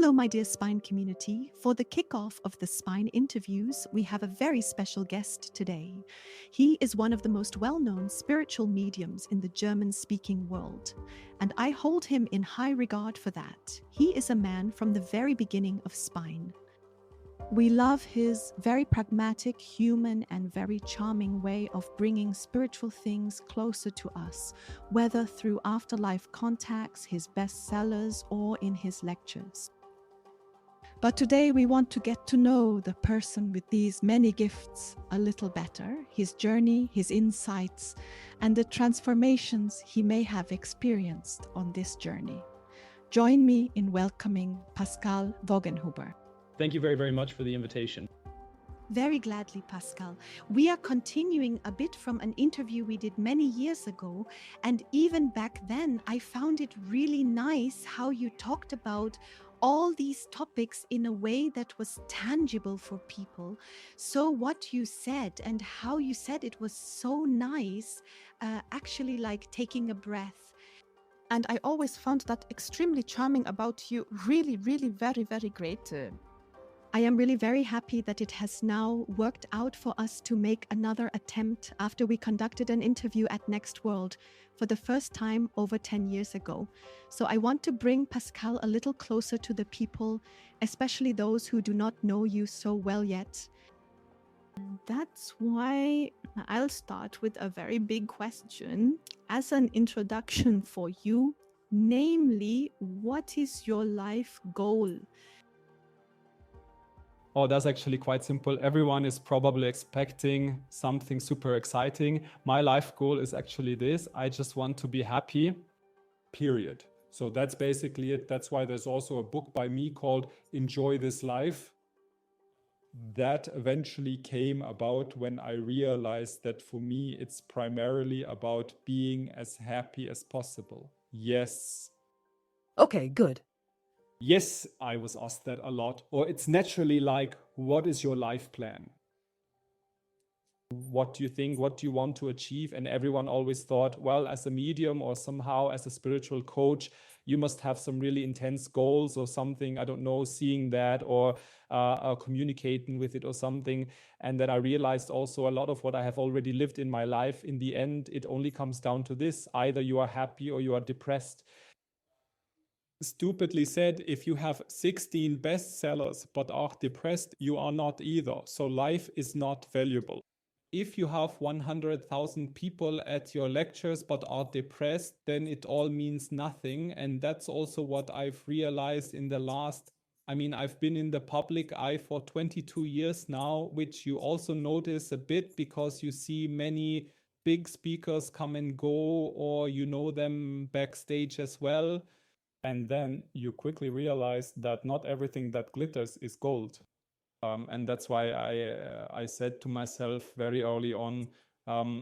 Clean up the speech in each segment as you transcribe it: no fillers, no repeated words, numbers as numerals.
Hello, my dear Spine community. For the kickoff of the Spine interviews, we have a very special guest today. He is one of the most well-known spiritual mediums in the German-speaking world, and I hold him in high regard for that. He is a man from the very beginning of Spine. We love his very pragmatic, human, and very charming way of bringing spiritual things closer to us, whether through afterlife contacts, his bestsellers, or in his lectures. But today we want to get to know the person with these many gifts a little better, his journey, his insights, and the transformations he may have experienced on this journey. Join me in welcoming Pascal Voggenhuber. Thank you very, very much for the invitation. Very gladly, Pascal. We are continuing a bit from an interview we did many years ago. And even back then, I found it really nice how you talked about all these topics in a way that was tangible for people. So what you said and how you said it was so nice, actually like taking a breath. And I always found that extremely charming about you. Really, really very, very great. I am really very happy that it has now worked out for us to make another attempt after we conducted an interview at Next World for the first time over 10 years ago. So I want to bring Pascal a little closer to the people, especially those who do not know you so well yet. That's why I'll start with a very big question as an introduction for you, namely, what is your life goal? Oh, that's actually quite simple. Everyone is probably expecting something super exciting. My life goal is actually this. I just want to be happy, period. So that's basically it. That's why there's also a book by me called Enjoy This Life. That eventually came about when I realized that for me, it's primarily about being as happy as possible. Yes. Okay, good. Yes, I was asked that a lot. Or it's naturally like, what is your life plan? What do you think? What do you want to achieve? And everyone always thought, well, as a medium or somehow as a spiritual coach, you must have some really intense goals or something, I don't know, seeing that or communicating with it or something. And then I realized also a lot of what I have already lived in my life, in the end, it only comes down to this. Either you are happy or you are depressed. Stupidly said, if you have 16 bestsellers but are depressed, you are not either. So life is not valuable. If you have 100,000 people at your lectures but are depressed, then it all means nothing. And that's also what I've realized in the last, I've been in the public eye for 22 years now, which you also notice a bit because you see many big speakers come and go, or you know them backstage as well. And then you quickly realize that not everything that glitters is gold. And that's why I said to myself very early on,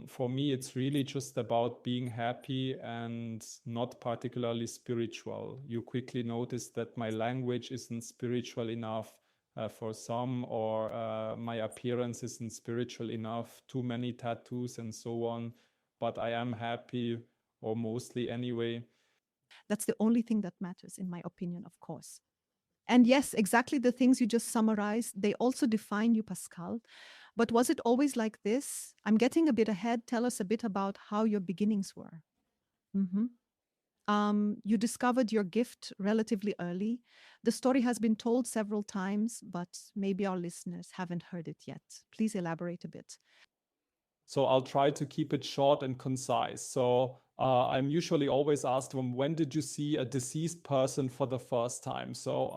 for me, it's really just about being happy and not particularly spiritual. You quickly notice that my language isn't spiritual enough for some, or my appearance isn't spiritual enough, too many tattoos and so on. But I am happy, or mostly anyway. That's the only thing that matters, in my opinion, of course. And yes, exactly the things you just summarized, they also define you, Pascal. But was it always like this? I'm getting a bit ahead. Tell us a bit about how your beginnings were. You discovered your gift relatively early. The story has been told several times, but maybe our listeners haven't heard it yet. Please elaborate a bit. So I'll try to keep it short and concise. So I'm usually always asked, when did you see a deceased person for the first time? So,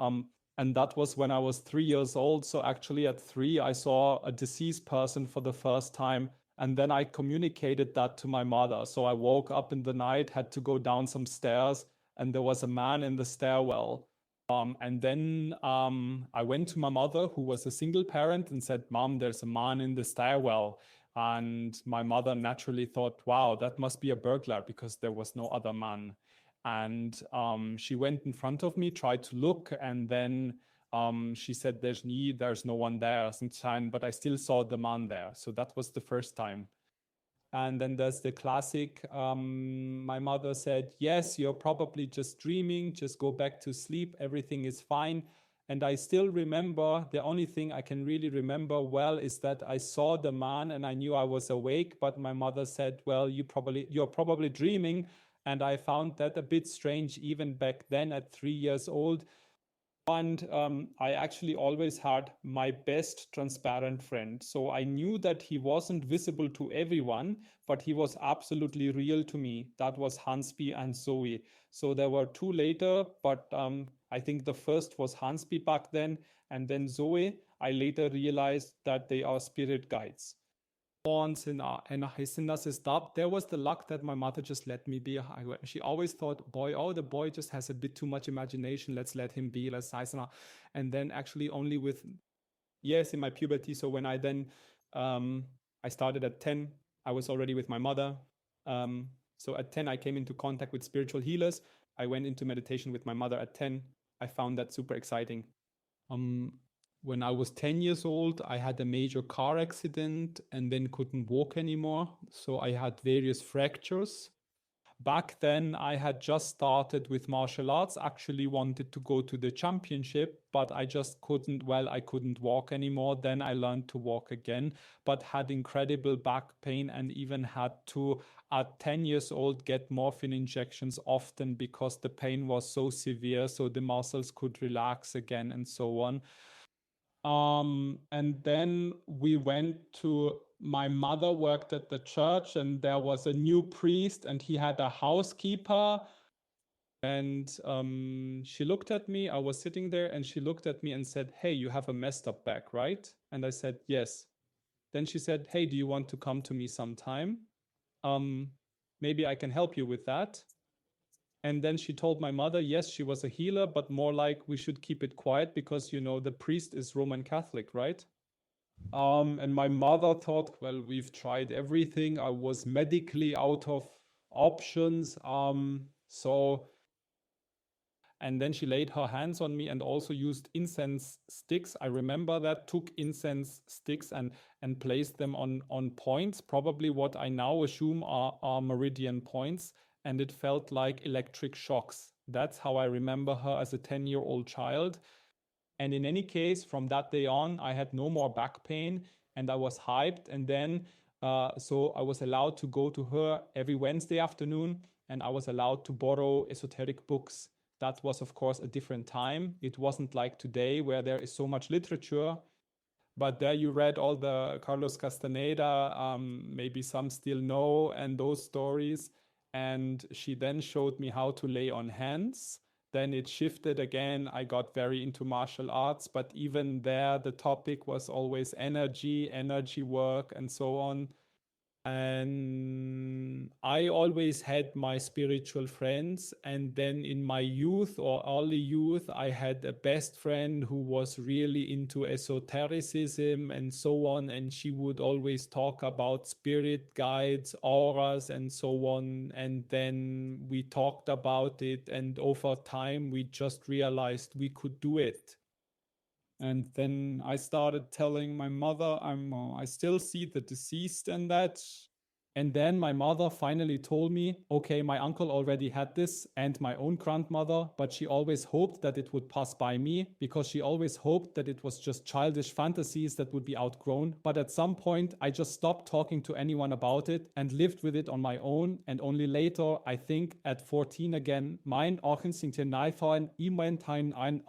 and that was when I was 3 years old. So actually at 3, I saw a deceased person for the first time. And then I communicated that to my mother. So I woke up in the night, had to go down some stairs, and there was a man in the stairwell. And then I went to my mother, who was a single parent, and said, "Mom, there's a man in the stairwell." And my mother naturally thought, wow, that must be a burglar, because there was no other man. And she went in front of me, tried to look, and then she said, there's no one there, but I still saw the man there. So that was the first time. And then there's the classic, my mother said, yes, you're probably just dreaming, just go back to sleep, everything is fine. And I still remember, the only thing I can really remember well is that I saw the man and I knew I was awake, but my mother said, well, you're probably dreaming. And I found that a bit strange even back then at 3 years old. And I actually always had my best transparent friend. So I knew that he wasn't visible to everyone, but he was absolutely real to me. That was Hansby and Zoe. So there were two later, but I think the first was Hansby back then. And then Zoe, I later realized that they are spirit guides. And there was the luck that my mother just let me be. She always thought, the boy just has a bit too much imagination. Let's let him be. And then actually only with, yes, in my puberty. So when I then, I started at 10, I was already with my mother. So at 10, I came into contact with spiritual healers. I went into meditation with my mother at 10. I found that super exciting. When I was 10 years old, I had a major car accident and then couldn't walk anymore. So I had various fractures. Back then, I had just started with martial arts, actually wanted to go to the championship, but I just couldn't, I couldn't walk anymore. Then I learned to walk again, but had incredible back pain and even had to, at 10 years old, get morphine injections often because the pain was so severe, so the muscles could relax again and so on. And then we went to, my mother worked at the church and there was a new priest and he had a housekeeper. And she looked at me, I was sitting there and she looked at me and said, hey, you have a messed up back, right? And I said, yes. Then she said, hey, do you want to come to me sometime? Maybe I can help you with that. And then she told my mother, yes, she was a healer, but more like we should keep it quiet because, the priest is Roman Catholic, right? And my mother thought, well, we've tried everything. I was medically out of options. And then she laid her hands on me and also used incense sticks. I remember that, took incense sticks and placed them on points, probably what I now assume are meridian points. And it felt like electric shocks. That's how I remember her as a 10-year-old child. And in any case, from that day on, I had no more back pain and I was hyped. And then, so I was allowed to go to her every Wednesday afternoon and I was allowed to borrow esoteric books. That was, of course, a different time. It wasn't like today where there is so much literature. But there you read all the Carlos Castaneda, maybe some still know, and those stories. And she then showed me how to lay on hands. Then it shifted again. I got very into martial arts, but even there, the topic was always energy work, and so on. And I always had my spiritual friends. And then in my youth or early youth, I had a best friend who was really into esotericism and so on. And she would always talk about spirit guides, auras, and so on. And then we talked about it. And over time, we just realized we could do it. And then I started telling my mother, I still see the deceased and that. And then my mother finally told me, okay, my uncle already had this and my own grandmother, but she always hoped that it would pass by me because she always hoped that it was just childish fantasies that would be outgrown. But at some point, I just stopped talking to anyone about it and lived with it on my own. And only later, I think at 14 again, mein Ochensingten Neifahren, Imentain ein,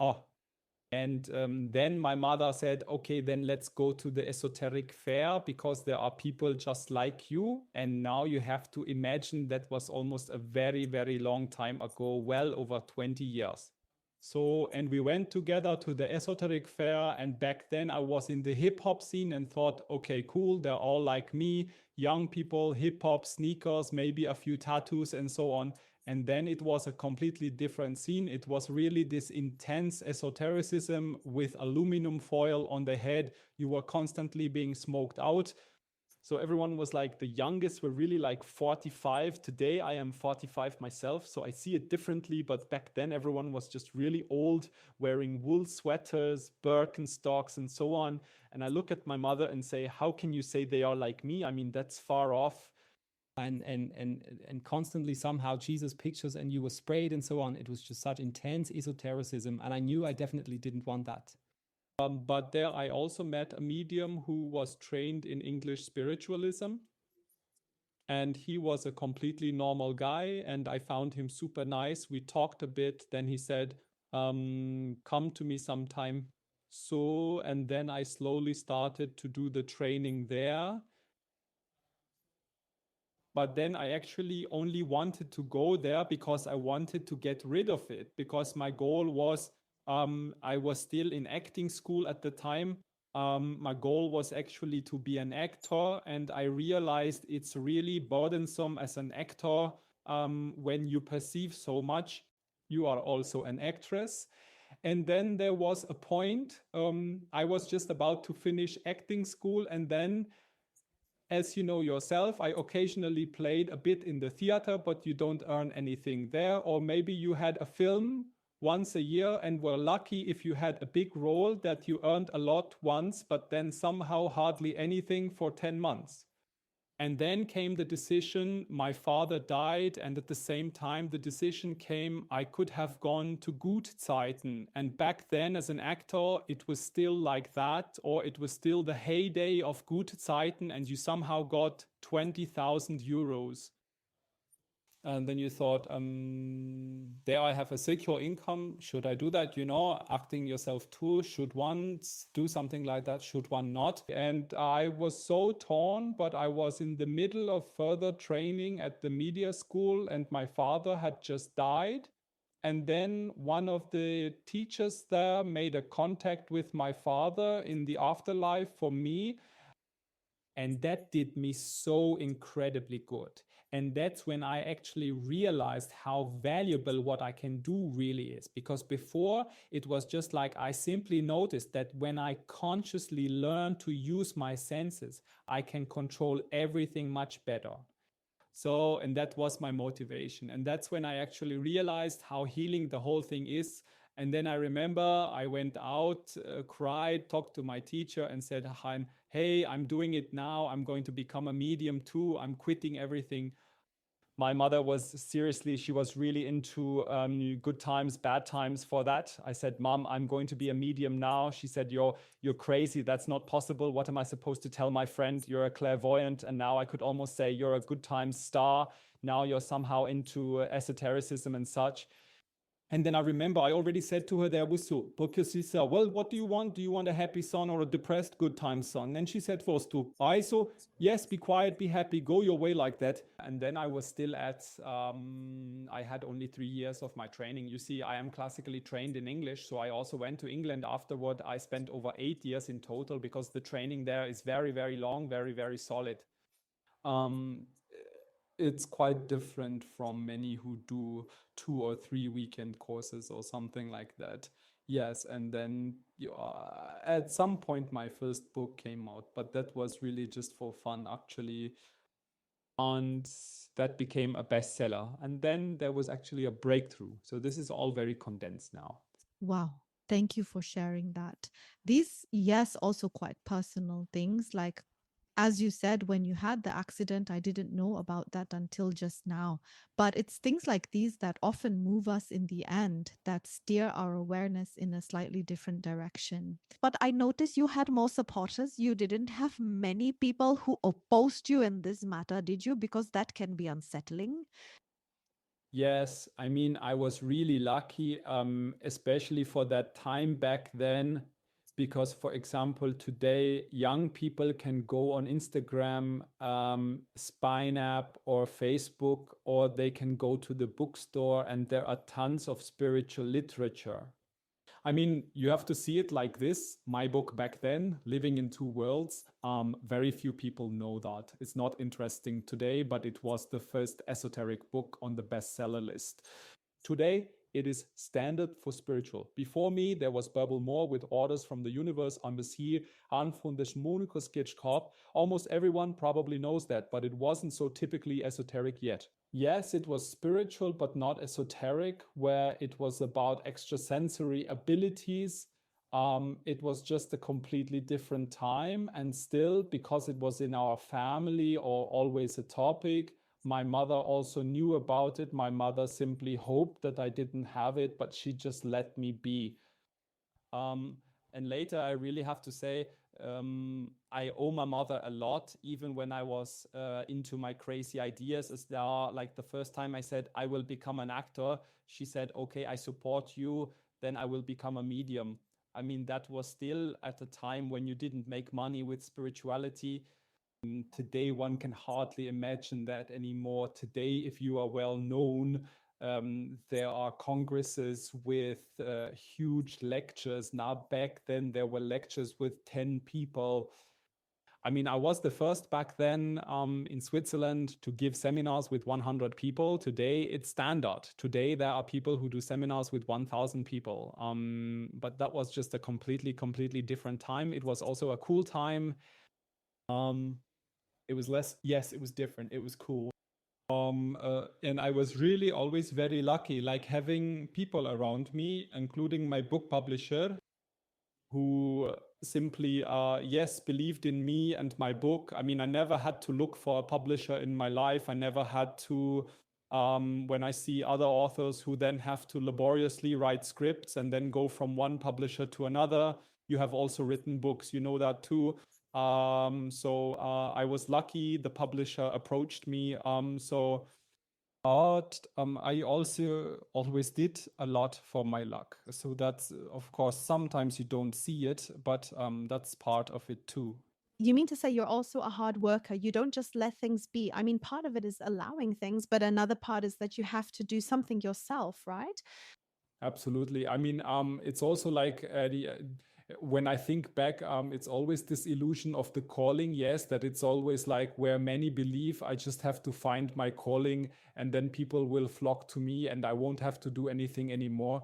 and then my mother said, okay, then let's go to the esoteric fair because there are people just like you. And now you have to imagine that was almost a very, very long time ago, well over 20 years. So, and we went together to the esoteric fair. And back then I was in the hip hop scene and thought, okay, cool. They're all like me, young people, hip hop, sneakers, maybe a few tattoos and so on. And then it was a completely different scene. It was really this intense esotericism with aluminum foil on the head. You were constantly being smoked out. So everyone was like, the youngest were really like 45. Today I am 45 myself, so I see it differently. But back then everyone was just really old, wearing wool sweaters, Birkenstocks and so on. And I look at my mother and say, how can you say they are like me? I mean, that's far off. and constantly somehow Jesus pictures and you were sprayed and so on. It was just such intense esotericism, and I knew I definitely didn't want that. But there I also met a medium who was trained in English spiritualism, and he was a completely normal guy, and I found him super nice. We talked a bit, then he said, come to me sometime. So, and then I slowly started to do the training there. But then I actually only wanted to go there because I wanted to get rid of it, because my goal was, I was still in acting school at the time. My goal was actually to be an actor, and I realized it's really burdensome as an actor when you perceive so much. You are also an actress. And then there was a point, I was just about to finish acting school, and then, as you know yourself, I occasionally played a bit in the theater, but you don't earn anything there. Or maybe you had a film once a year and were lucky if you had a big role that you earned a lot once, but then somehow hardly anything for 10 months. And then came the decision, my father died, and at the same time the decision came, I could have gone to Gutzeiten. And back then as an actor, it was still like that, or it was still the heyday of Gutzeiten, and you somehow got 20,000 euros. And then you thought, there I have a secure income. Should I do that? You know, acting yourself too. Should one do something like that? Should one not? And I was so torn, but I was in the middle of further training at the media school, and my father had just died. And then one of the teachers there made a contact with my father in the afterlife for me. And that did me so incredibly good. And that's when I actually realized how valuable what I can do really is. Because before, it was just like I simply noticed that when I consciously learn to use my senses, I can control everything much better. So, and that was my motivation. And that's when I actually realized how healing the whole thing is. And then I remember I went out, cried, talked to my teacher and said, hey, I'm doing it now. I'm going to become a medium too. I'm quitting everything. My mother was seriously, she was really into good times, bad times for that. I said, Mom, I'm going to be a medium now. She said, you're crazy. That's not possible. What am I supposed to tell my friend? You're a clairvoyant. And now I could almost say you're a good times star. Now you're somehow into esotericism and such. And then I remember I already said to her there was so, because she said, well, what do you want? Do you want a happy son or a depressed good time son? And she said, first to I, so yes, be quiet, be happy, go your way like that. And then I was still at, I had only 3 years of my training. You see, I am classically trained in English. So I also went to England afterward. I spent over 8 years in total because the training there is very, very long, very, very solid. It's quite different from many who do 2 or 3 weekend courses or something like that. Yes, and then at some point my first book came out, but that was really just for fun actually. And that became a bestseller. And then there was actually a breakthrough. So this is all very condensed now. Wow. Thank you for sharing that. These, yes, also quite personal things. Like, as you said, when you had the accident, I didn't know about that until just now. But it's things like these that often move us in the end, that steer our awareness in a slightly different direction. But I noticed you had more supporters. You didn't have many people who opposed you in this matter, did you? Because that can be unsettling. Yes, I mean, I was really lucky, especially for that time back then, because, for example, today young people can go on Instagram, Spine app, or Facebook, or they can go to the bookstore, and there are tons of spiritual literature. I mean, you have to see it like this. My book back then, Living in Two Worlds, very few people know that. It's not interesting today, but it was the first esoteric book on the bestseller list. Today, it is standard for spiritual. Before me, there was Bubble Moore with Orders from the Universe, Embassy, Anfundisch Monica Sketch Corp. Almost everyone probably knows that, but it wasn't so typically esoteric yet. Yes, it was spiritual, but not esoteric, where it was about extrasensory abilities. It was just a completely different time. And still, because it was in our family or always a topic, My mother also knew about it. My mother simply hoped that I didn't have it, but she just let me be. And later, I really have to say, I owe my mother a lot, even when I was into my crazy ideas. As there are, like the first time I said, I will become an actor, she said, okay, I support you, then I will become a medium. I mean, that was still at a time when you didn't make money with spirituality. Today, one can hardly imagine that anymore. Today, if you are well known, there are congresses with huge lectures. Now, back then, there were lectures with 10 people. I mean, I was the first back then in Switzerland to give seminars with 100 people. Today, it's standard. Today, there are people who do seminars with 1,000 people. But that was just a completely different time. It was also a cool time. It was less, yes, it was different. It was cool. And I was really always very lucky, like having people around me, including my book publisher, who simply, yes, believed in me and my book. I mean, I never had to look for a publisher in my life. I never had to, when I see other authors who then have to laboriously write scripts and then go from one publisher to another. You have also written books, you know that too. So I was lucky. The publisher approached me. But I also always did a lot for my luck. So that's, of course, sometimes you don't see it, but that's part of it too. You mean to say you're also a hard worker? You don't just let things be. I mean, part of it is allowing things, but another part is that you have to do something yourself, right? Absolutely. I mean, it's also like when I think back, it's always this illusion of the calling. Yes, that it's always like where many believe I just have to find my calling and then people will flock to me and I won't have to do anything anymore.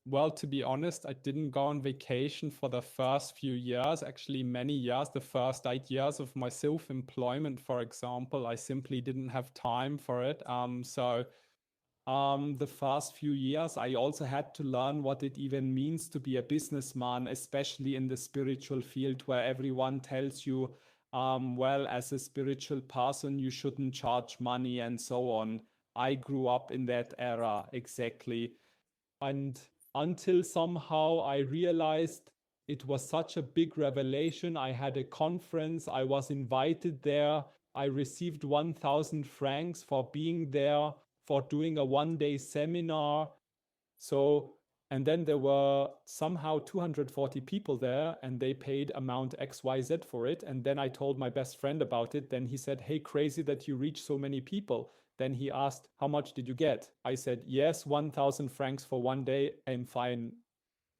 Well, to be honest, I didn't go on vacation for the first few years, actually many years, the first 8 years of my self-employment, for example, I simply didn't have time for it. The first few years, I also had to learn what it even means to be a businessman, especially in the spiritual field where everyone tells you, well, as a spiritual person, you shouldn't charge money and so on. I grew up in that era, exactly. And until somehow I realized it was such a big revelation. I had a conference, I was invited there. I received 1,000 francs for being there, for doing a 1-day seminar. So, and then there were somehow 240 people there and they paid amount XYZ for it. And then I told my best friend about it. Then he said, hey, crazy that you reach so many people. Then he asked, how much did you get? I said, yes, 1,000 francs for 1 day. I'm fine.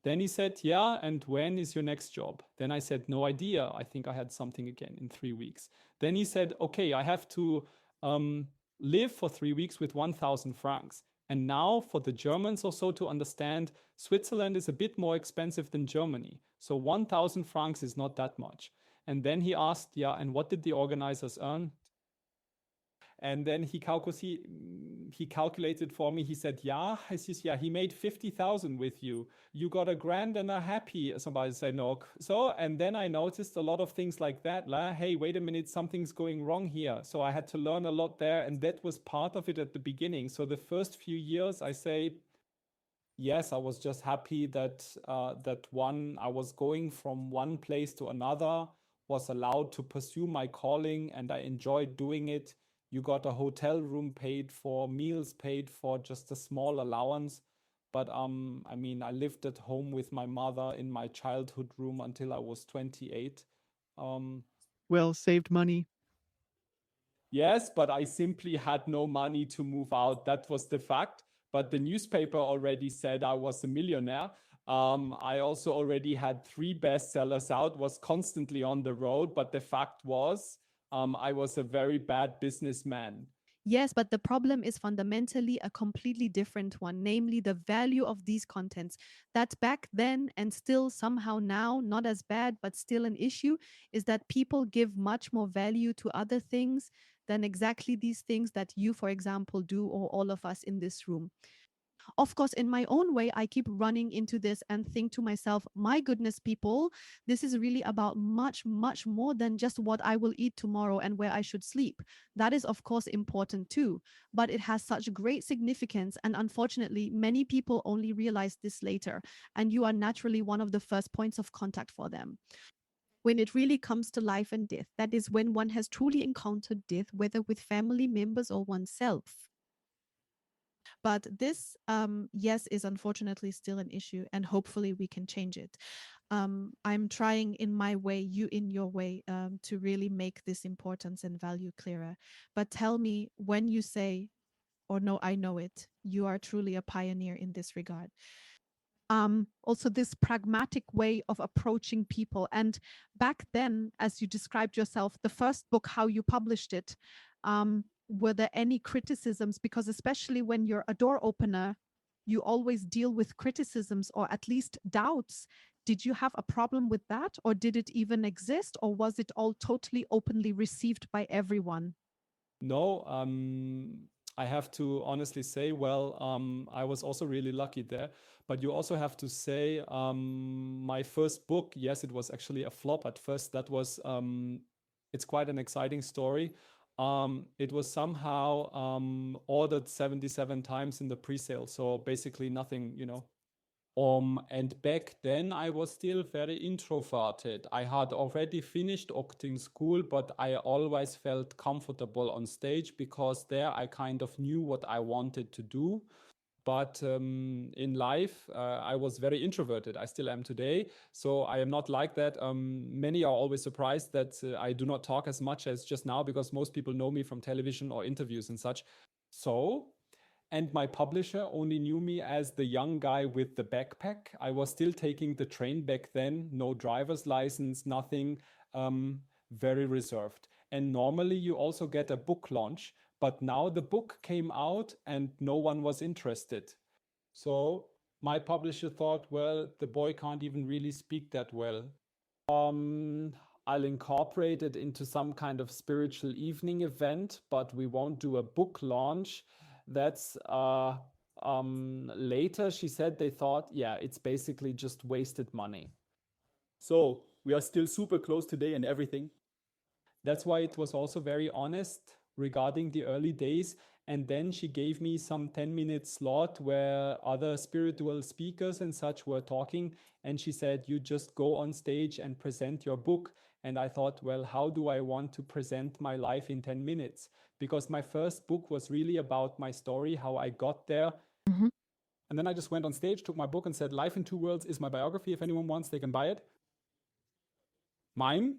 Then he said, yeah, and when is your next job? Then I said, no idea. I think I had something again in 3 weeks. Then he said, okay, I have to live for 3 weeks with 1,000 francs. And now for the Germans also to understand, Switzerland is a bit more expensive than Germany. So 1,000 francs is not that much. And then he asked, yeah, and what did the organizers earn? And then he calculated for me. He said, yeah, I says, yeah, he made 50,000 with you. You got a grand and a happy. Somebody said, no. So, and then I noticed a lot of things like that. Hey, wait a minute, something's going wrong here. So I had to learn a lot there. And that was part of it at the beginning. So the first few years, I say, yes, I was just happy that I was going from one place to another, was allowed to pursue my calling, and I enjoyed doing it. You got a hotel room paid for, meals paid for, just a small allowance. But I mean, I lived at home with my mother in my childhood room until I was 28. Well, saved money. Yes, but I simply had no money to move out. That was the fact. But the newspaper already said I was a millionaire. I also already had 3 bestsellers out, was constantly on the road. But the fact was, I was a very bad businessman. Yes, but the problem is fundamentally a completely different one, namely the value of these contents. That back then and still somehow now, not as bad, but still an issue, is that people give much more value to other things than exactly these things that you, for example, do, or all of us in this room. Of course, in my own way, I keep running into this and think to myself, my goodness, people, this is really about much, much more than just what I will eat tomorrow and where I should sleep. That is, of course, important too, but it has such great significance. And unfortunately, many people only realize this later, and you are naturally one of the first points of contact for them. When it really comes to life and death, that is when one has truly encountered death, whether with family members or oneself. But this, yes, is unfortunately still an issue, and hopefully we can change it. I'm trying in my way, you in your way, to really make this importance and value clearer. But tell me, when you say, or no, I know it, you are truly a pioneer in this regard. Also this pragmatic way of approaching people. And back then, as you described yourself, the first book, how you published it, were there any criticisms? Because especially when you're a door opener, you always deal with criticisms or at least doubts. Did you have a problem with that, or did it even exist, or was it all totally openly received by everyone? No, I have to honestly say, well, I was also really lucky there. But you also have to say, my first book, yes, it was actually a flop at first. That was, it's quite an exciting story. It was somehow ordered 77 times in the pre-sale. So basically nothing, you know. And back then I was still very introverted. I had already finished acting school, but I always felt comfortable on stage because there I kind of knew what I wanted to do. But in life, I was very introverted. I still am today. So I am not like that. Many are always surprised that I do not talk as much as just now because most people know me from television or interviews and such. And my publisher only knew me as the young guy with the backpack. I was still taking the train back then, no driver's license, nothing, very reserved. And normally you also get a book launch, but now the book came out and no one was interested. So my publisher thought, well, the boy can't even really speak that well. I'll incorporate it into some kind of spiritual evening event, but we won't do a book launch. That's later she said they thought, yeah, it's basically just wasted money. So we are still super close today and everything. That's why it was also very honest regarding the early days. And then she gave me some 10-minute slot where other spiritual speakers and such were talking. And she said, you just go on stage and present your book. And I thought, well, how do I want to present my life in 10 minutes? Because my first book was really about my story, how I got there. Mm-hmm. And then I just went on stage, took my book and said, Life in Two Worlds is my biography. If anyone wants, they can buy it. Mine.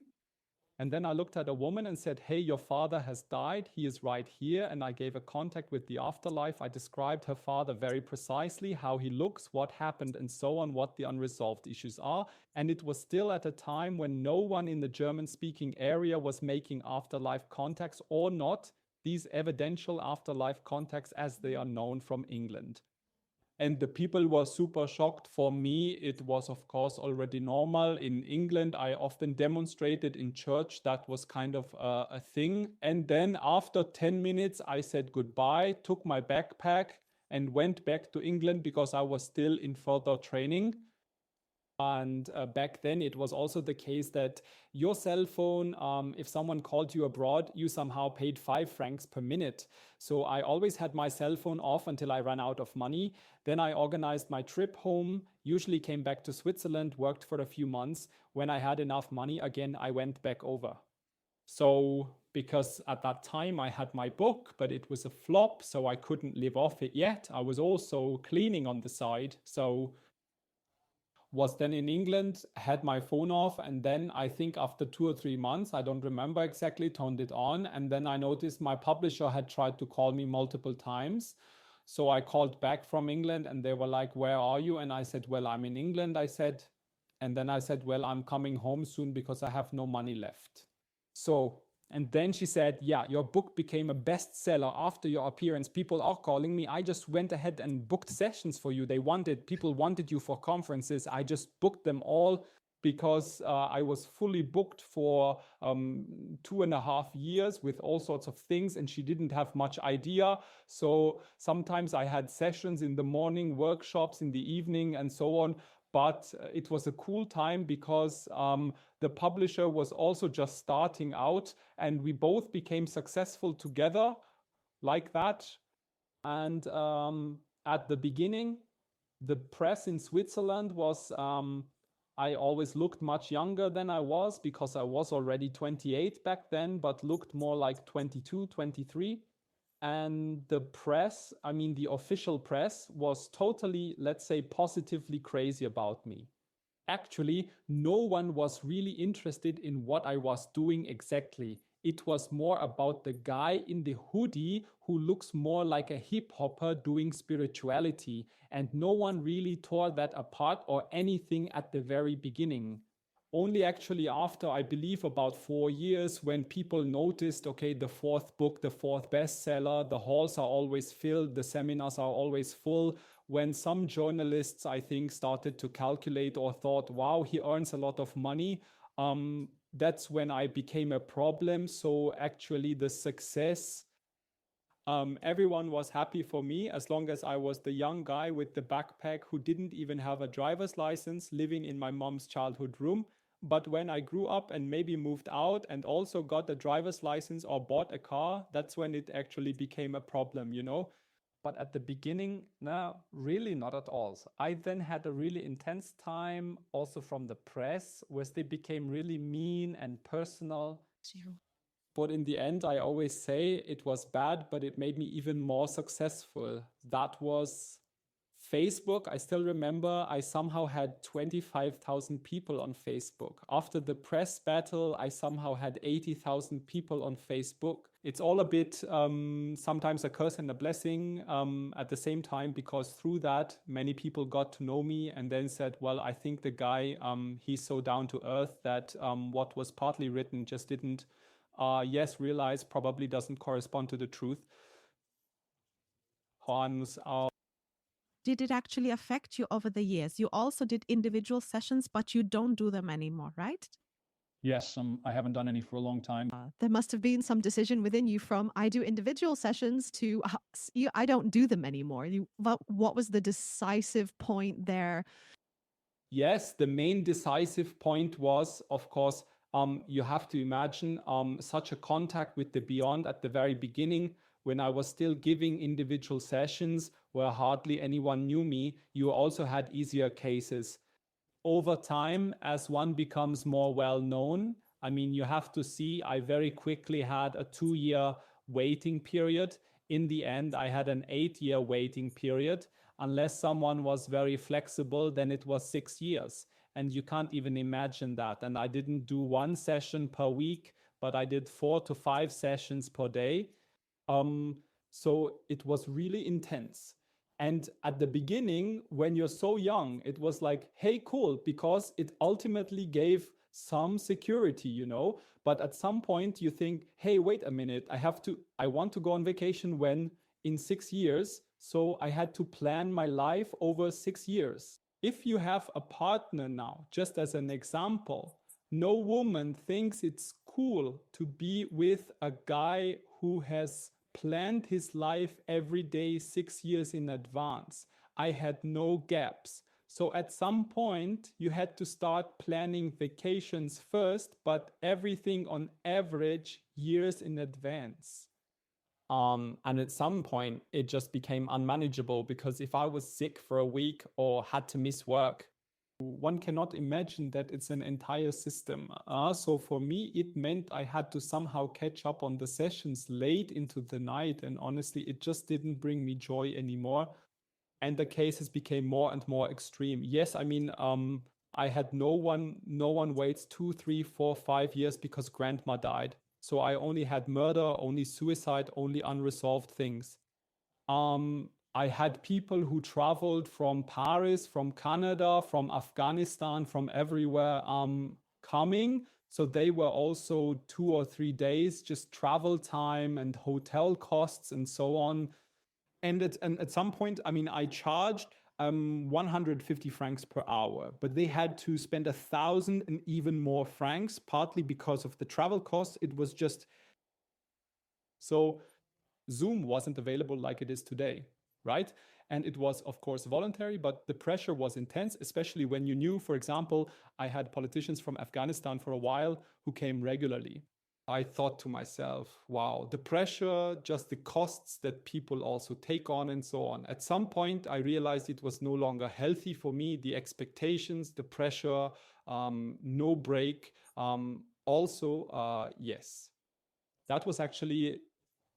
And then I looked at a woman and said, hey, your father has died. He is right here. And I gave a contact with the afterlife. I described her father very precisely, how he looks, what happened, and so on, what the unresolved issues are. And it was still at a time when no one in the German-speaking area was making afterlife contacts, or not these evidential afterlife contacts as they are known from England. And the people were super shocked. For me, it was, of course, already normal. In England, I often demonstrated in church. That was kind of a thing. And then after 10 minutes, I said goodbye, took my backpack and went back to England because I was still in further training. And back then, it was also the case that your cell phone, if someone called you abroad, you somehow paid 5 francs per minute. So I always had my cell phone off until I ran out of money. Then I organized my trip home, usually came back to Switzerland, worked for a few months. When I had enough money again, I went back over. So because at that time I had my book, but it was a flop, so I couldn't live off it yet. I was also cleaning on the side. So was then in England, had my phone off, and then I think after 2 or 3 months, I don't remember exactly, turned it on, and then I noticed my publisher had tried to call me multiple times. So I called back from England and they were like, where are you? And I said, well, I'm in England, I said. And then I said, well, I'm coming home soon because I have no money left. So, and then she said, yeah, your book became a bestseller after your appearance. People are calling me. I just went ahead and booked sessions for you. People wanted you for conferences. I just booked them all. because I was fully booked for 2.5 years with all sorts of things, and she didn't have much idea. So sometimes I had sessions in the morning, workshops in the evening, and so on. But it was a cool time because the publisher was also just starting out, and we both became successful together like that. And at the beginning, the press in Switzerland was, I always looked much younger than I was because I was already 28 back then, but looked more like 22, 23. And the press, I mean, the official press was totally, let's say, positively crazy about me. Actually, no one was really interested in what I was doing exactly. It was more about the guy in the hoodie who looks more like a hip hopper doing spirituality, and no one really tore that apart or anything at the very beginning. Only actually after, I believe, about 4 years, when people noticed, okay, the fourth book, the fourth bestseller, the halls are always filled, the seminars are always full. When some journalists, I think, started to calculate or thought, wow, he earns a lot of money, that's when I became a problem. So actually the success, everyone was happy for me as long as I was the young guy with the backpack who didn't even have a driver's license, living in my mom's childhood room. But when I grew up and maybe moved out and also got a driver's license or bought a car, that's when it actually became a problem, you know? But at the beginning, no, really not at all. So I then had a really intense time also from the press, where they became really mean and personal. But in the end, I always say it was bad, but it made me even more successful. That was Facebook. I still remember I somehow had 25,000 people on Facebook. After the press battle, I somehow had 80,000 people on Facebook. It's all a bit sometimes a curse and a blessing at the same time, because through that, many people got to know me and then said, well, I think the guy, he's so down to earth that what was partly written just didn't, realize probably doesn't correspond to the truth. Hans, Did it actually affect you over the years? You also did individual sessions, but you don't do them anymore, right? Yes, I haven't done any for a long time. There must have been some decision within you from I do individual sessions to I don't do them anymore. What was the decisive point there? Yes, the main decisive point was, of course, you have to imagine such a contact with the beyond at the very beginning, when I was still giving individual sessions where hardly anyone knew me. You also had easier cases. Over time, as one becomes more well known, I mean, you have to see, I very quickly had a 2-year waiting period. In the end, I had an 8-year waiting period. Unless someone was very flexible, then it was 6 years. And you can't even imagine that. And I didn't do 1 session per week, but I did 4 to 5 sessions per day. So it was really intense. And at the beginning, when you're so young, it was like, hey, cool, because it ultimately gave some security, you know. But at some point you think, hey, wait a minute, I want to go on vacation when in 6 years. So I had to plan my life over 6 years. If you have a partner now, just as an example, no woman thinks it's cool to be with a guy who has planned his life every day 6 years in advance. I had no gaps. So at some point, you had to start planning vacations first, but everything on average years in advance. And at some point, it just became unmanageable, because if I was sick for a week or had to miss work, one cannot imagine that it's an entire system. So for me, it meant I had to somehow catch up on the sessions late into the night. And honestly, it just didn't bring me joy anymore. And the cases became more and more extreme. Yes, I mean, I had no one waits 2, 3, 4, 5 years because grandma died. So I only had murder, only suicide, only unresolved things. I had people who traveled from Paris, from Canada, from Afghanistan, from everywhere coming. So they were also 2 or 3 days, just travel time and hotel costs and so on. And at some point, I mean, I charged 150 francs per hour, but they had to spend 1,000 and even more francs, partly because of the travel costs. It was just so Zoom wasn't available like it is today, right? And it was, of course, voluntary, but the pressure was intense, especially when you knew, for example, I had politicians from Afghanistan for a while who came regularly. I thought to myself, wow, the pressure, just the costs that people also take on and so on. At some point, I realized it was no longer healthy for me, the expectations, the pressure, no break. Yes, that was actually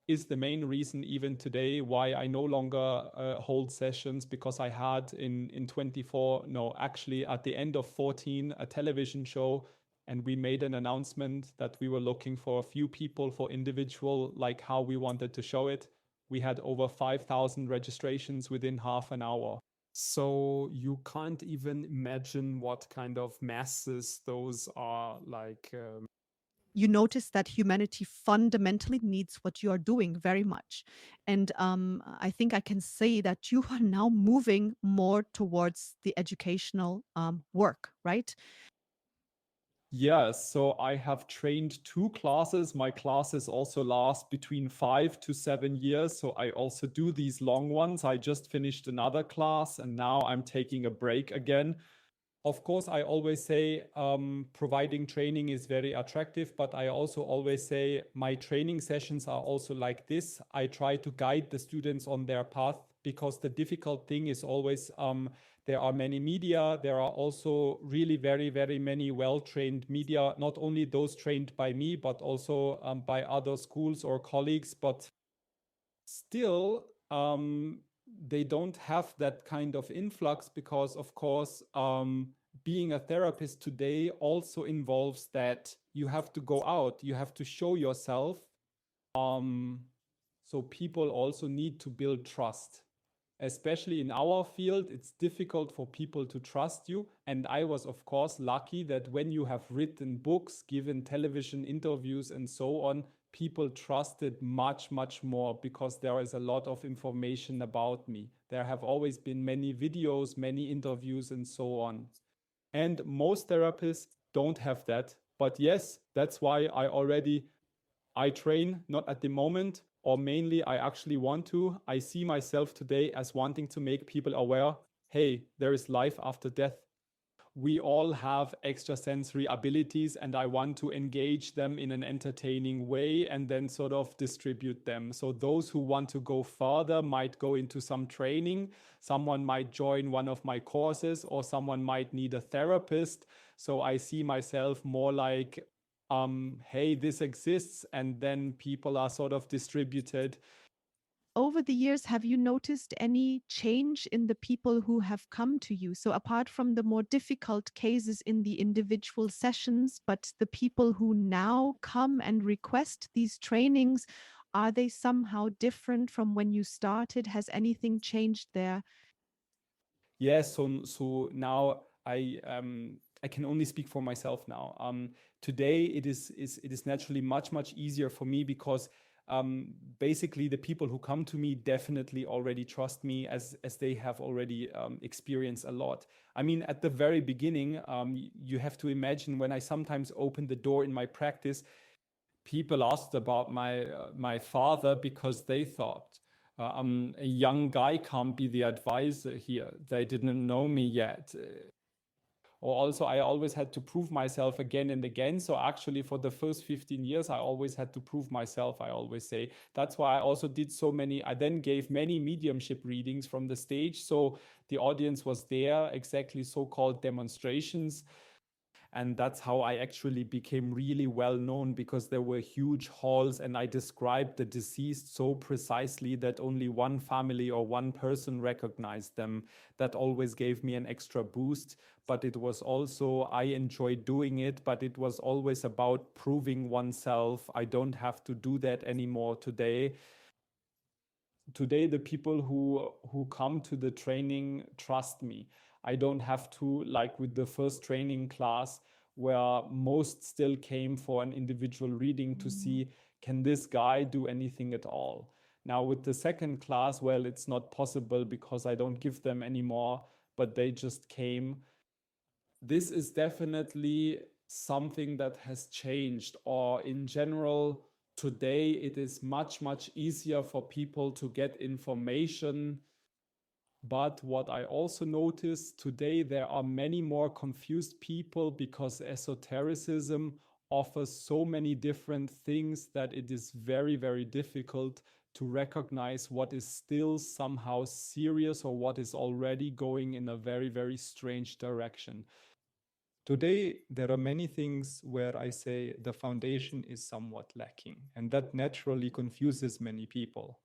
is the main reason even today why I no longer hold sessions, because I had in 24, no, actually at the end of 14, a television show, and we made an announcement that we were looking for a few people for individual, like how we wanted to show it. We had over 5,000 registrations within half an hour. So you can't even imagine what kind of masses those are, like you notice that humanity fundamentally needs what you are doing very much. And I think I can say that you are now moving more towards the educational work, right? Yes, so I have trained 2 classes. My classes also last between 5 to 7 years. So I also do these long ones. I just finished another class and now I'm taking a break again. Of course, I always say providing training is very attractive, but I also always say my training sessions are also like this. I try to guide the students on their path, because the difficult thing is always there are many media. There are also really very, very many well-trained media, not only those trained by me, but also by other schools or colleagues. But still, they don't have that kind of influx, because, of course, being a therapist today also involves that you have to go out, you have to show yourself. So people also need to build trust. Especially in our field, it's difficult for people to trust you. And I was, of course, lucky that when you have written books, given television interviews and so on, people trusted much, much more, because there is a lot of information about me. There have always been many videos, many interviews, and so on. And most therapists don't have that. But yes, that's why I train, not at the moment, or mainly I actually want to. I see myself today as wanting to make people aware, hey, there is life after death. We all have extrasensory abilities, and I want to engage them in an entertaining way and then sort of distribute them. So those who want to go further might go into some training. Someone might join one of my courses, or someone might need a therapist. So I see myself more like, hey, this exists, and then people are sort of distributed. Over the years, have you noticed any change in the people who have come to you? So apart from the more difficult cases in the individual sessions, but the people who now come and request these trainings, are they somehow different from when you started? Has anything changed there? Yes, so now I can only speak for myself now. Today it is naturally much easier for me, because basically the people who come to me definitely already trust me, as they have already experienced a lot. I mean, at the very beginning, you have to imagine, when I sometimes open the door in my practice, people asked about my father, because they thought, a young guy can't be the advisor here. They didn't know me yet. Or also, I always had to prove myself again and again. So actually, for the first 15 years, I always had to prove myself, I always say. That's why I also did so many. I then gave many mediumship readings from the stage. So the audience was there, exactly so-called demonstrations. And that's how I actually became really well known, because there were huge halls and I described the deceased so precisely that only one family or one person recognized them. That always gave me an extra boost. But it was also, I enjoyed doing it, but it was always about proving oneself. I don't have to do that anymore today. Today, the people who come to the training trust me. I don't have to, like with the first training class, where most still came for an individual reading to see, can this guy do anything at all? Now with the second class, well, it's not possible because I don't give them anymore, but they just came. This is definitely something that has changed, or in general, today it is much, much easier for people to get information. But what I also noticed today, there are many more confused people because esotericism offers so many different things that it is very, very difficult to recognize what is still somehow serious or what is already going in a very, very strange direction. Today, there are many things where I say the foundation is somewhat lacking, and that naturally confuses many people.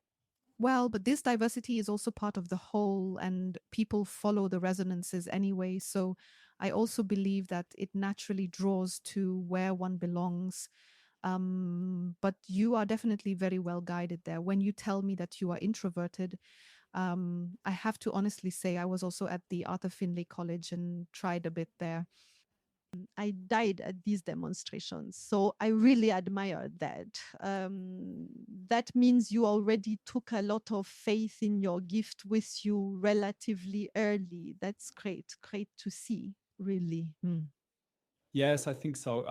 Well, but this diversity is also part of the whole, and people follow the resonances anyway. So I also believe that it naturally draws to where one belongs. But you are definitely very well guided there. When you tell me that you are introverted, I have to honestly say I was also at the Arthur Findlay College and tried a bit there. I died at these demonstrations. So I really admired that. That means you already took a lot of faith in your gift with you relatively early. That's great. Great to see, really. Yes, I think so.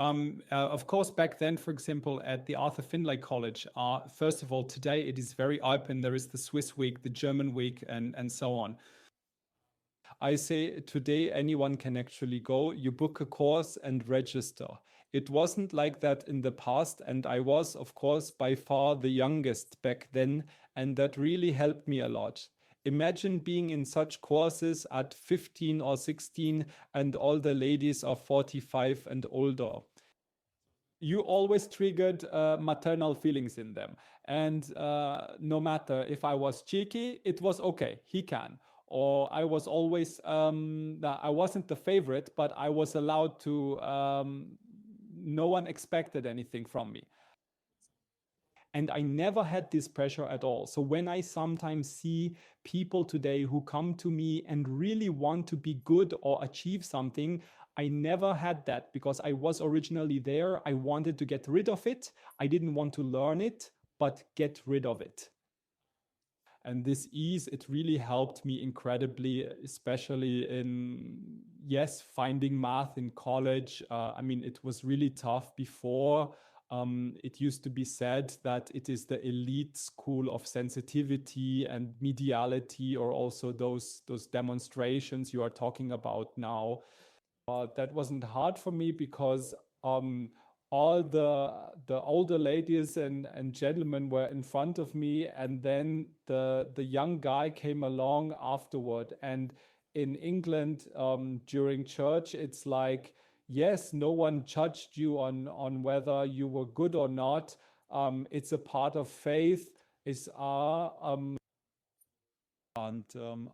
Of course, back then, for example, at the Arthur Findlay College, first of all, today it is very open. There is the Swiss week, the German week, and so on. I say today anyone can actually go. You book a course and register. It wasn't like that in the past, and I was, of course, by far the youngest back then, and that really helped me a lot. Imagine being in such courses at 15 or 16 and all the ladies are 45 and older. You always triggered maternal feelings in them. And no matter if I was cheeky, it was okay, he can. Or I was always, I wasn't the favorite, but I was allowed to, no one expected anything from me. And I never had this pressure at all. So when I sometimes see people today who come to me and really want to be good or achieve something, I never had that because I was originally there. I wanted to get rid of it. I didn't want to learn it, but get rid of it. And this ease, it really helped me incredibly, especially in, yes, finding math in college. I mean, it was really tough before. It used to be said that it is the elite school of sensitivity and mediality, or also those demonstrations you are talking about now. That wasn't hard for me because all the older ladies and gentlemen were in front of me, and then the young guy came along afterward. And in England, during church, it's like, yes, no one judged you on whether you were good or not. It's a part of faith. And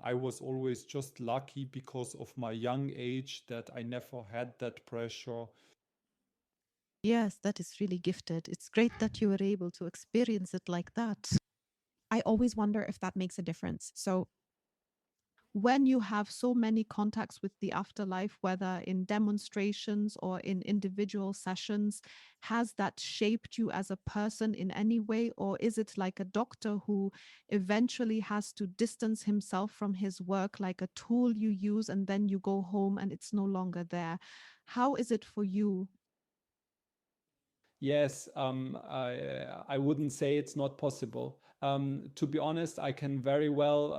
I was always just lucky because of my young age that I never had that pressure. Yes, that is really gifted. It's great that you were able to experience it like that. I always wonder if that makes a difference. So when you have so many contacts with the afterlife, whether in demonstrations or in individual sessions, has that shaped you as a person in any way? Or is it like a doctor who eventually has to distance himself from his work, like a tool you use, and then you go home and it's no longer there? How is it for you? Yes, I wouldn't say it's not possible. To be honest, I can very well,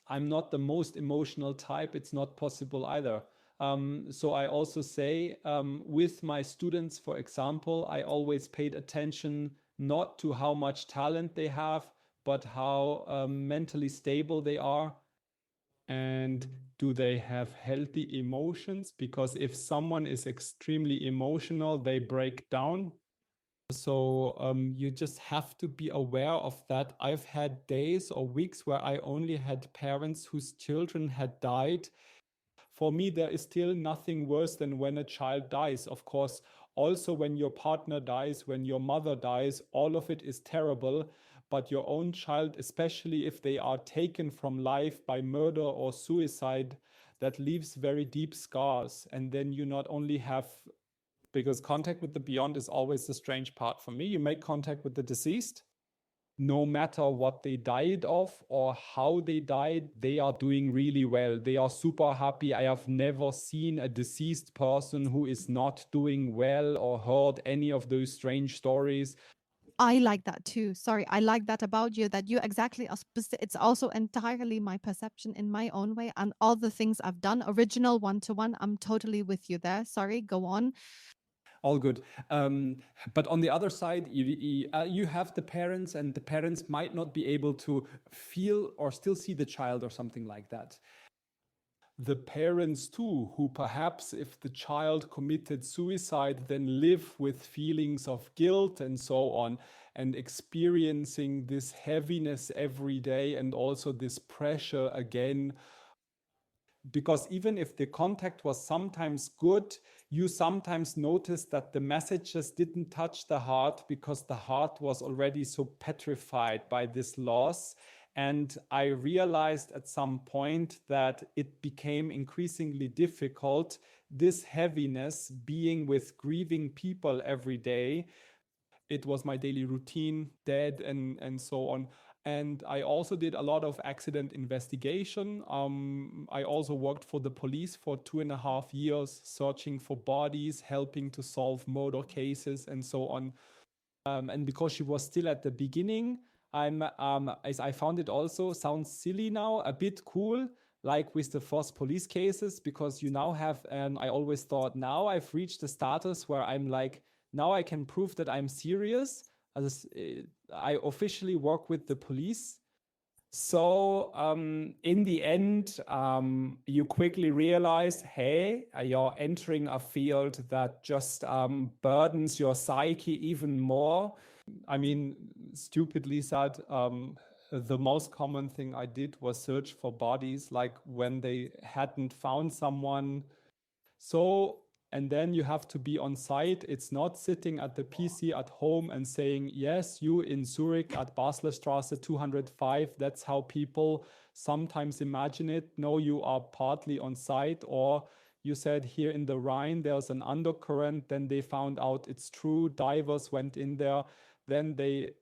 I'm not the most emotional type. It's not possible either. So I also say with my students, for example, I always paid attention not to how much talent they have, but how mentally stable they are. And do they have healthy emotions? Because if someone is extremely emotional, they break down. So you just have to be aware of that. I've had days or weeks where I only had parents whose children had died. For me, there is still nothing worse than when a child dies. Of course, also when your partner dies, when your mother dies, all of it is terrible. But your own child, especially if they are taken from life by murder or suicide, that leaves very deep scars. And then you not only have, because contact with the beyond is always the strange part for me. You make contact with the deceased, no matter what they died of or how they died, they are doing really well. They are super happy. I have never seen a deceased person who is not doing well or heard any of those strange stories. I like that too. Sorry, I like that about you, that you exactly are it's also entirely my perception in my own way, and all the things I've done, original one-to-one, I'm totally with you there. Sorry, go on. All good. But on the other side, you have the parents, and the parents might not be able to feel or still see the child or something like that. The parents too, who perhaps if the child committed suicide, then live with feelings of guilt and so on, and experiencing this heaviness every day and also this pressure again. Because even if the contact was sometimes good, you sometimes noticed that the messages didn't touch the heart because the heart was already so petrified by this loss. And I realized at some point that it became increasingly difficult, this heaviness, being with grieving people every day. It was my daily routine, dead and so on. And I also did a lot of accident investigation. I also worked for the police for 2.5 years, searching for bodies, helping to solve murder cases and so on. And because she was still at the beginning, as I found it also sounds silly now, a bit cool, like with the first police cases, because you now have, and I always thought now I've reached the status where I'm like, now I can prove that I'm serious. As I officially work with the police. So in the end, you quickly realize, hey, you're entering a field that just burdens your psyche even more. I mean, stupidly said, the most common thing I did was search for bodies, like when they hadn't found someone. So, and then you have to be on site. It's not sitting at the PC at home and saying, yes, you in Zurich at Baslerstraße 205. That's how people sometimes imagine it. No, you are partly on site. Or you said here in the Rhine, there's an undercurrent. Then they found out it's true. Divers went in there. Then they,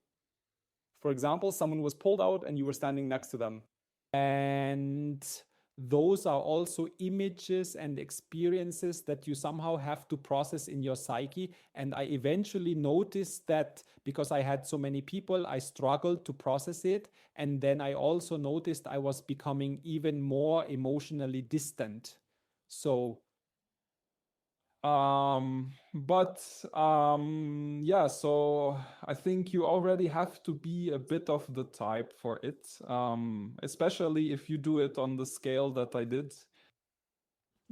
for example, someone was pulled out and you were standing next to them. And those are also images and experiences that you somehow have to process in your psyche. And I eventually noticed that because I had so many people, I struggled to process it. And then I also noticed I was becoming even more emotionally distant. So yeah, so I think you already have to be a bit of the type for it, especially if you do it on the scale that I did.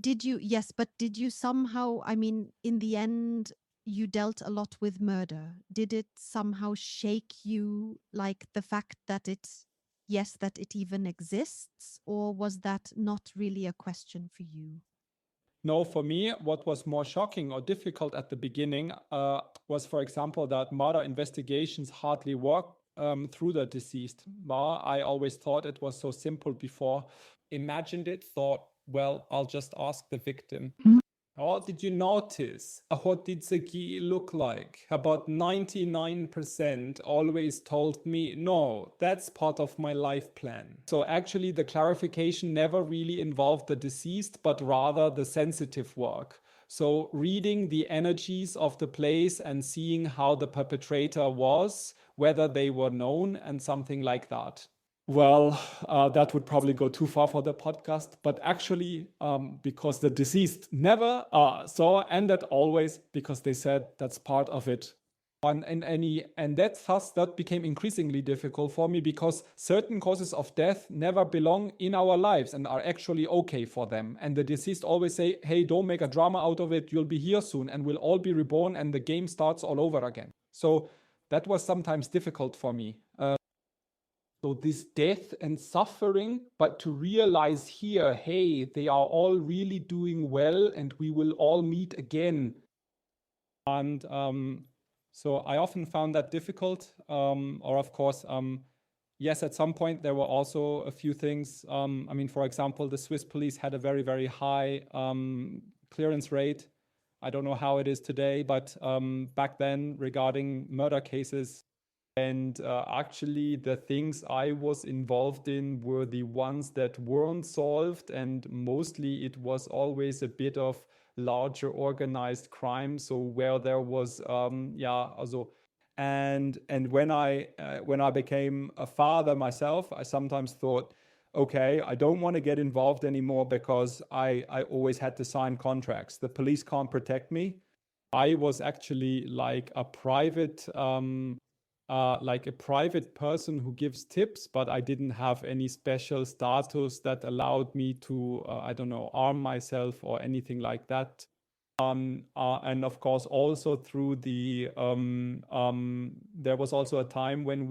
Yes, but did you somehow, I mean, in the end, you dealt a lot with murder. Did it somehow shake you, like the fact that that it even exists, or was that not really a question for you? No, for me, what was more shocking or difficult at the beginning was, for example, that murder investigations hardly work through the deceased. I always thought it was so simple before. Imagined it, thought, well, I'll just ask the victim. Or did you notice what did Ziggy look like? About 99% always told me, no, that's part of my life plan. So actually the clarification never really involved the deceased, but rather the sensitive work. So reading the energies of the place and seeing how the perpetrator was, whether they were known and something like that. Well, that would probably go too far for the podcast, but actually, because the deceased never saw, and that always because they said that's part of it. And that became increasingly difficult for me because certain causes of death never belong in our lives and are actually okay for them. And the deceased always say, hey, don't make a drama out of it. You'll be here soon and we'll all be reborn and the game starts all over again. So that was sometimes difficult for me. So this death and suffering, but to realize here, hey, they are all really doing well and we will all meet again. And so I often found that difficult. Or of course, yes, at some point there were also a few things. I mean, for example, the Swiss police had a very, very high clearance rate. I don't know how it is today, but back then regarding murder cases, And actually, the things I was involved in were the ones that weren't solved. And mostly it was always a bit of larger organized crime. So where there was, also, and when I became a father myself, I sometimes thought, okay, I don't want to get involved anymore because I always had to sign contracts. The police can't protect me. I was actually like a private person who gives tips, but I didn't have any special status that allowed me to, I don't know, arm myself or anything like that. And of course, also through the, there was also a time when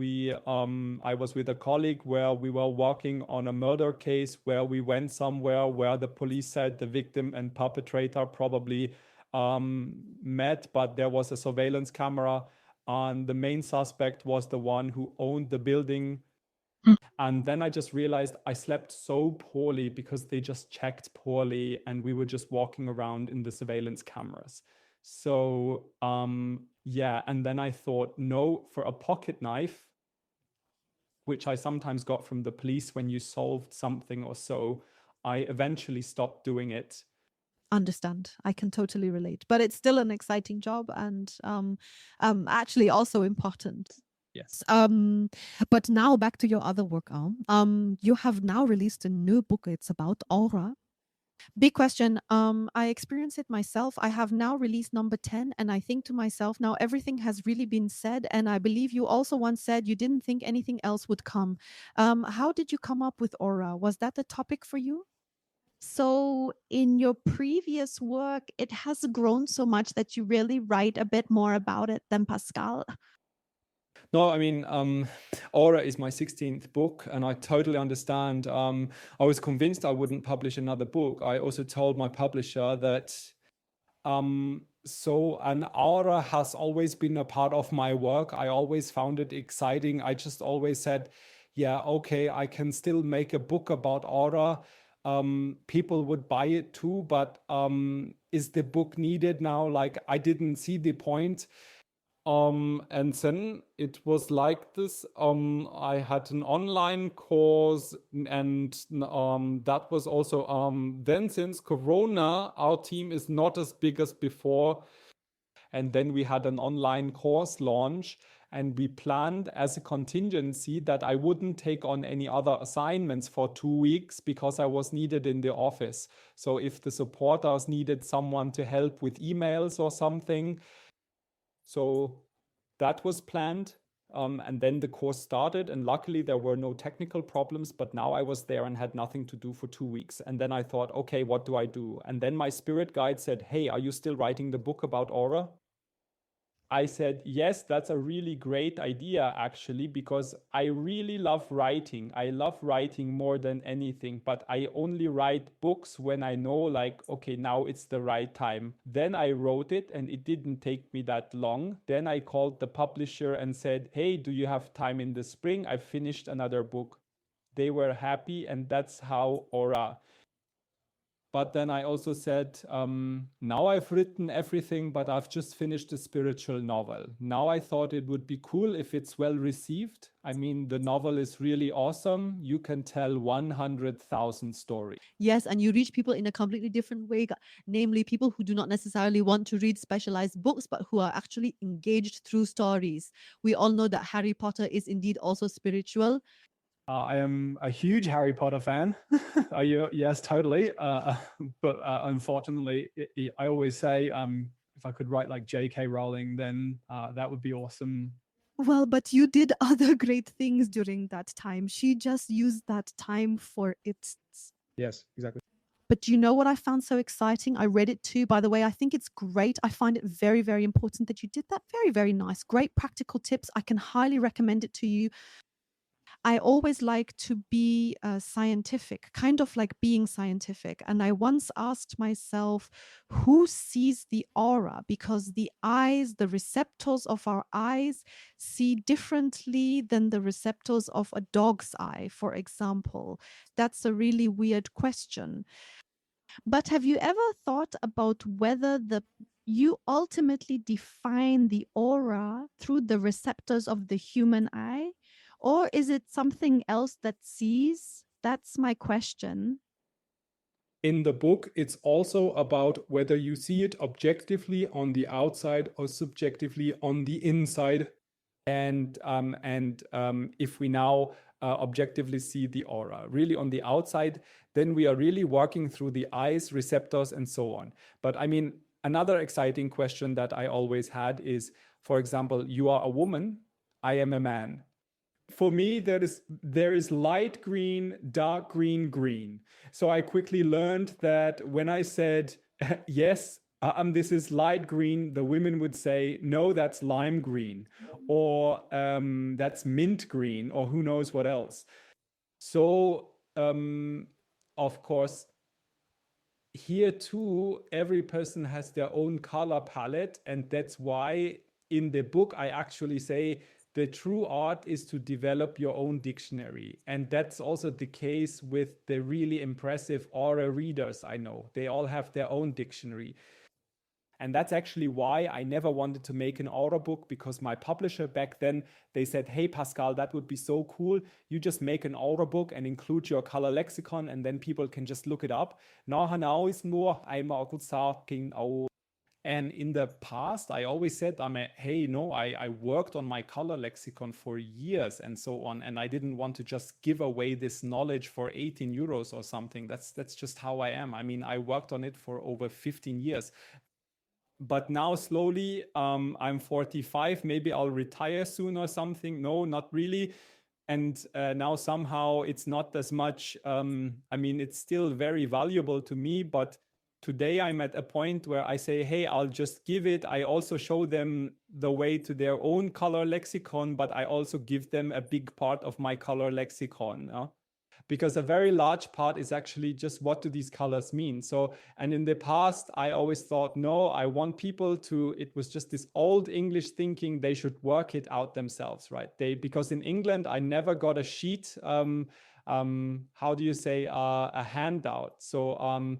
I was with a colleague where we were working on a murder case where we went somewhere where the police said the victim and perpetrator probably met, but there was a surveillance camera. And the main suspect was the one who owned the building. And then I just realized I slept so poorly because they just checked poorly and we were just walking around in the surveillance cameras. So, yeah. And then I thought, no, for a pocket knife, which I sometimes got from the police when you solved something or so, I eventually stopped doing it. Understand. I can totally relate, but it's still an exciting job and actually also important. Yes. But now back to your other work arm. You have now released a new book. It's about aura. Big question. I experienced it myself. I have now released number 10, and I think to myself, now everything has really been said. And I believe you also once said you didn't think anything else would come. How did you come up with aura? Was that a topic for you? So, in your previous work, it has grown so much that you really write a bit more about it than Pascal. No, I mean, Aura is my 16th book, and I totally understand. I was convinced I wouldn't publish another book. I also told my publisher that so an aura has always been a part of my work. I always found it exciting. I just always said, yeah, okay, I can still make a book about aura. People would buy it too, but is the book needed now? Like, I didn't see the point. And then it was like this. I had an online course, and that was also then, since Corona, our team is not as big as before. And then we had an online course launch, and we planned as a contingency that I wouldn't take on any other assignments for 2 weeks because I was needed in the office. So if the supporters needed someone to help with emails or something, so that was planned. And then the course started, and luckily there were no technical problems, but now I was there and had nothing to do for 2 weeks. And then I thought, okay, what do I do? And then my spirit guide said, hey, are you still writing the book about aura? I said, yes, that's a really great idea, actually, because I really love writing. I love writing more than anything, but I only write books when I know, like, okay, now it's the right time. Then I wrote it, and it didn't take me that long. Then I called the publisher and said, hey, do you have time in the spring? I finished another book. They were happy, and that's how Aura. But then I also said, now I've written everything, but I've just finished a spiritual novel. Now I thought it would be cool if it's well received. I mean, the novel is really awesome. You can tell 100,000 stories. Yes, and you reach people in a completely different way, namely people who do not necessarily want to read specialized books, but who are actually engaged through stories. We all know that Harry Potter is indeed also spiritual. I am a huge Harry Potter fan. Are you? Yes, totally. But unfortunately, I always say, if I could write like J.K. Rowling, then that would be awesome. Well, but you did other great things during that time. She just used that time for its. Yes, exactly. But you know what I found so exciting? I read it too, by the way. I think it's great. I find it very, very important that you did that. Very, very nice. Great practical tips. I can highly recommend it to you. I always like to be scientific, kind of like being scientific. And I once asked myself, who sees the aura? Because the eyes, the receptors of our eyes see differently than the receptors of a dog's eye, for example. That's a really weird question. But have you ever thought about whether you ultimately define the aura through the receptors of the human eye, or is it something else that sees? That's my question. In the book, it's also about whether you see it objectively on the outside or subjectively on the inside. And if we now objectively see the aura really on the outside, then we are really working through the eyes, receptors, and so on. But I mean, another exciting question that I always had is, for example, you are a woman, I am a man. For me, there is light green, dark green, green. So I quickly learned that when I said, yes, this is light green, the women would say, no, that's lime green, or that's mint green, or who knows what else. So, of course, here too, every person has their own color palette. And that's why in the book, I actually say, the true art is to develop your own dictionary. And that's also the case with the really impressive aura readers I know. They all have their own dictionary. And that's actually why I never wanted to make an aura book, because my publisher back then, they said, hey, Pascal, that would be so cool. You just make an aura book and include your color lexicon, and then people can just look it up. Now is nur einmal gut sagen, and in the past, I always said, hey, no, I worked on my color lexicon for years and so on. And I didn't want to just give away this knowledge for 18 euros or something. That's just how I am. I mean, I worked on it for over 15 years. But now slowly, I'm 45, maybe I'll retire soon or something. No, not really. And now somehow it's not as much, I mean, it's still very valuable to me, but today I'm at a point where I say, hey, I'll just give it. I also show them the way to their own color lexicon, but I also give them a big part of my color lexicon. Because a very large part is actually just what do these colors mean. So, and in the past, I always thought, no, I want people to, it was just this old English thinking they should work it out themselves, right? Because in England, I never got a sheet, how do you say, a handout. So,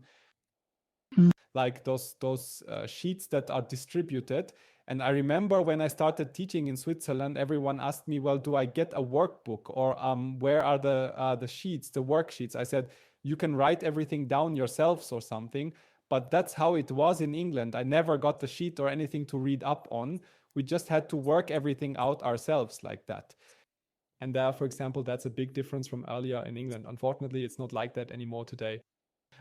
like those sheets that are distributed. And I remember when I started teaching in Switzerland, everyone asked me, well, do I get a workbook, or where are the sheets, the worksheets? I said, you can write everything down yourselves or something. But that's how it was in England. I never got the sheet or anything to read up on. We just had to work everything out ourselves like that. And there, for example, that's a big difference from earlier in England. Unfortunately, it's not like that anymore today.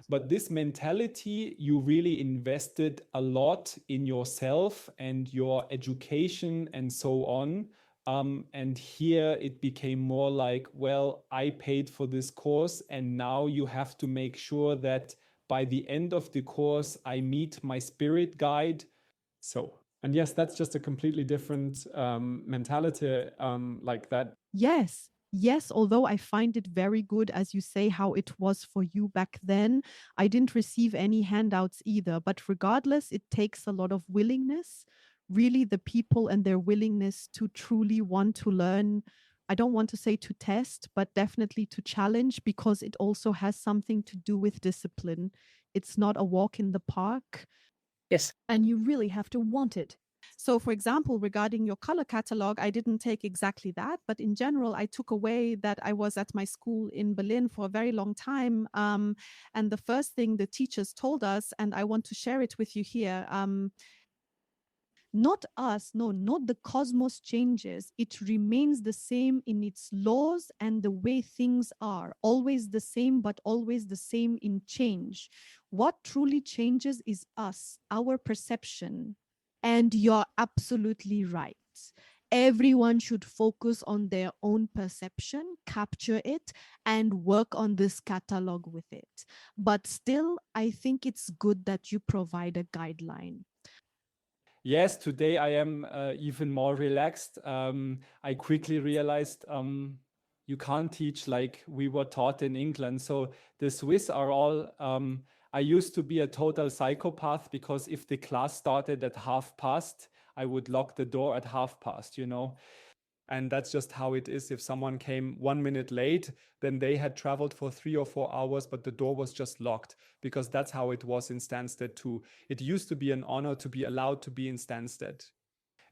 But this mentality, you really invested a lot in yourself and your education and so on. And here it became more like, well, I paid for this course, and now you have to make sure that by the end of the course, I meet my spirit guide. So, and yes, that's just a completely different mentality like that. Yes, although I find it very good, as you say, how it was for you back then. I didn't receive any handouts either, but regardless, it takes a lot of willingness, really the people and their willingness to truly want to learn. I don't want to say to test, but definitely to challenge, because it also has something to do with discipline. It's not a walk in the park. Yes, and you really have to want it. So, for example, regarding your color catalog, I didn't take exactly that, but in general, I took away that I was at my school in Berlin for a very long time. And the first thing the teachers told us, and I want to share it with you here, not us, no, not the cosmos changes. It remains the same in its laws and the way things are, always the same, but always the same in change. What truly changes is us, our perception. And you're absolutely right. Everyone should focus on their own perception, capture it, and work on this catalog with it. But still, I think it's good that you provide a guideline. Yes, today I am even more relaxed. I quickly realized you can't teach like we were taught in England. So the Swiss are all, I used to be a total psychopath, because if the class started at past, I would lock the door at past, you know. And that's just how it is. If someone came 1 minute late, then they had traveled for 3 or 4 hours, but the door was just locked, because that's how it was in Stansted too. It used to be an honor to be allowed to be in Stansted.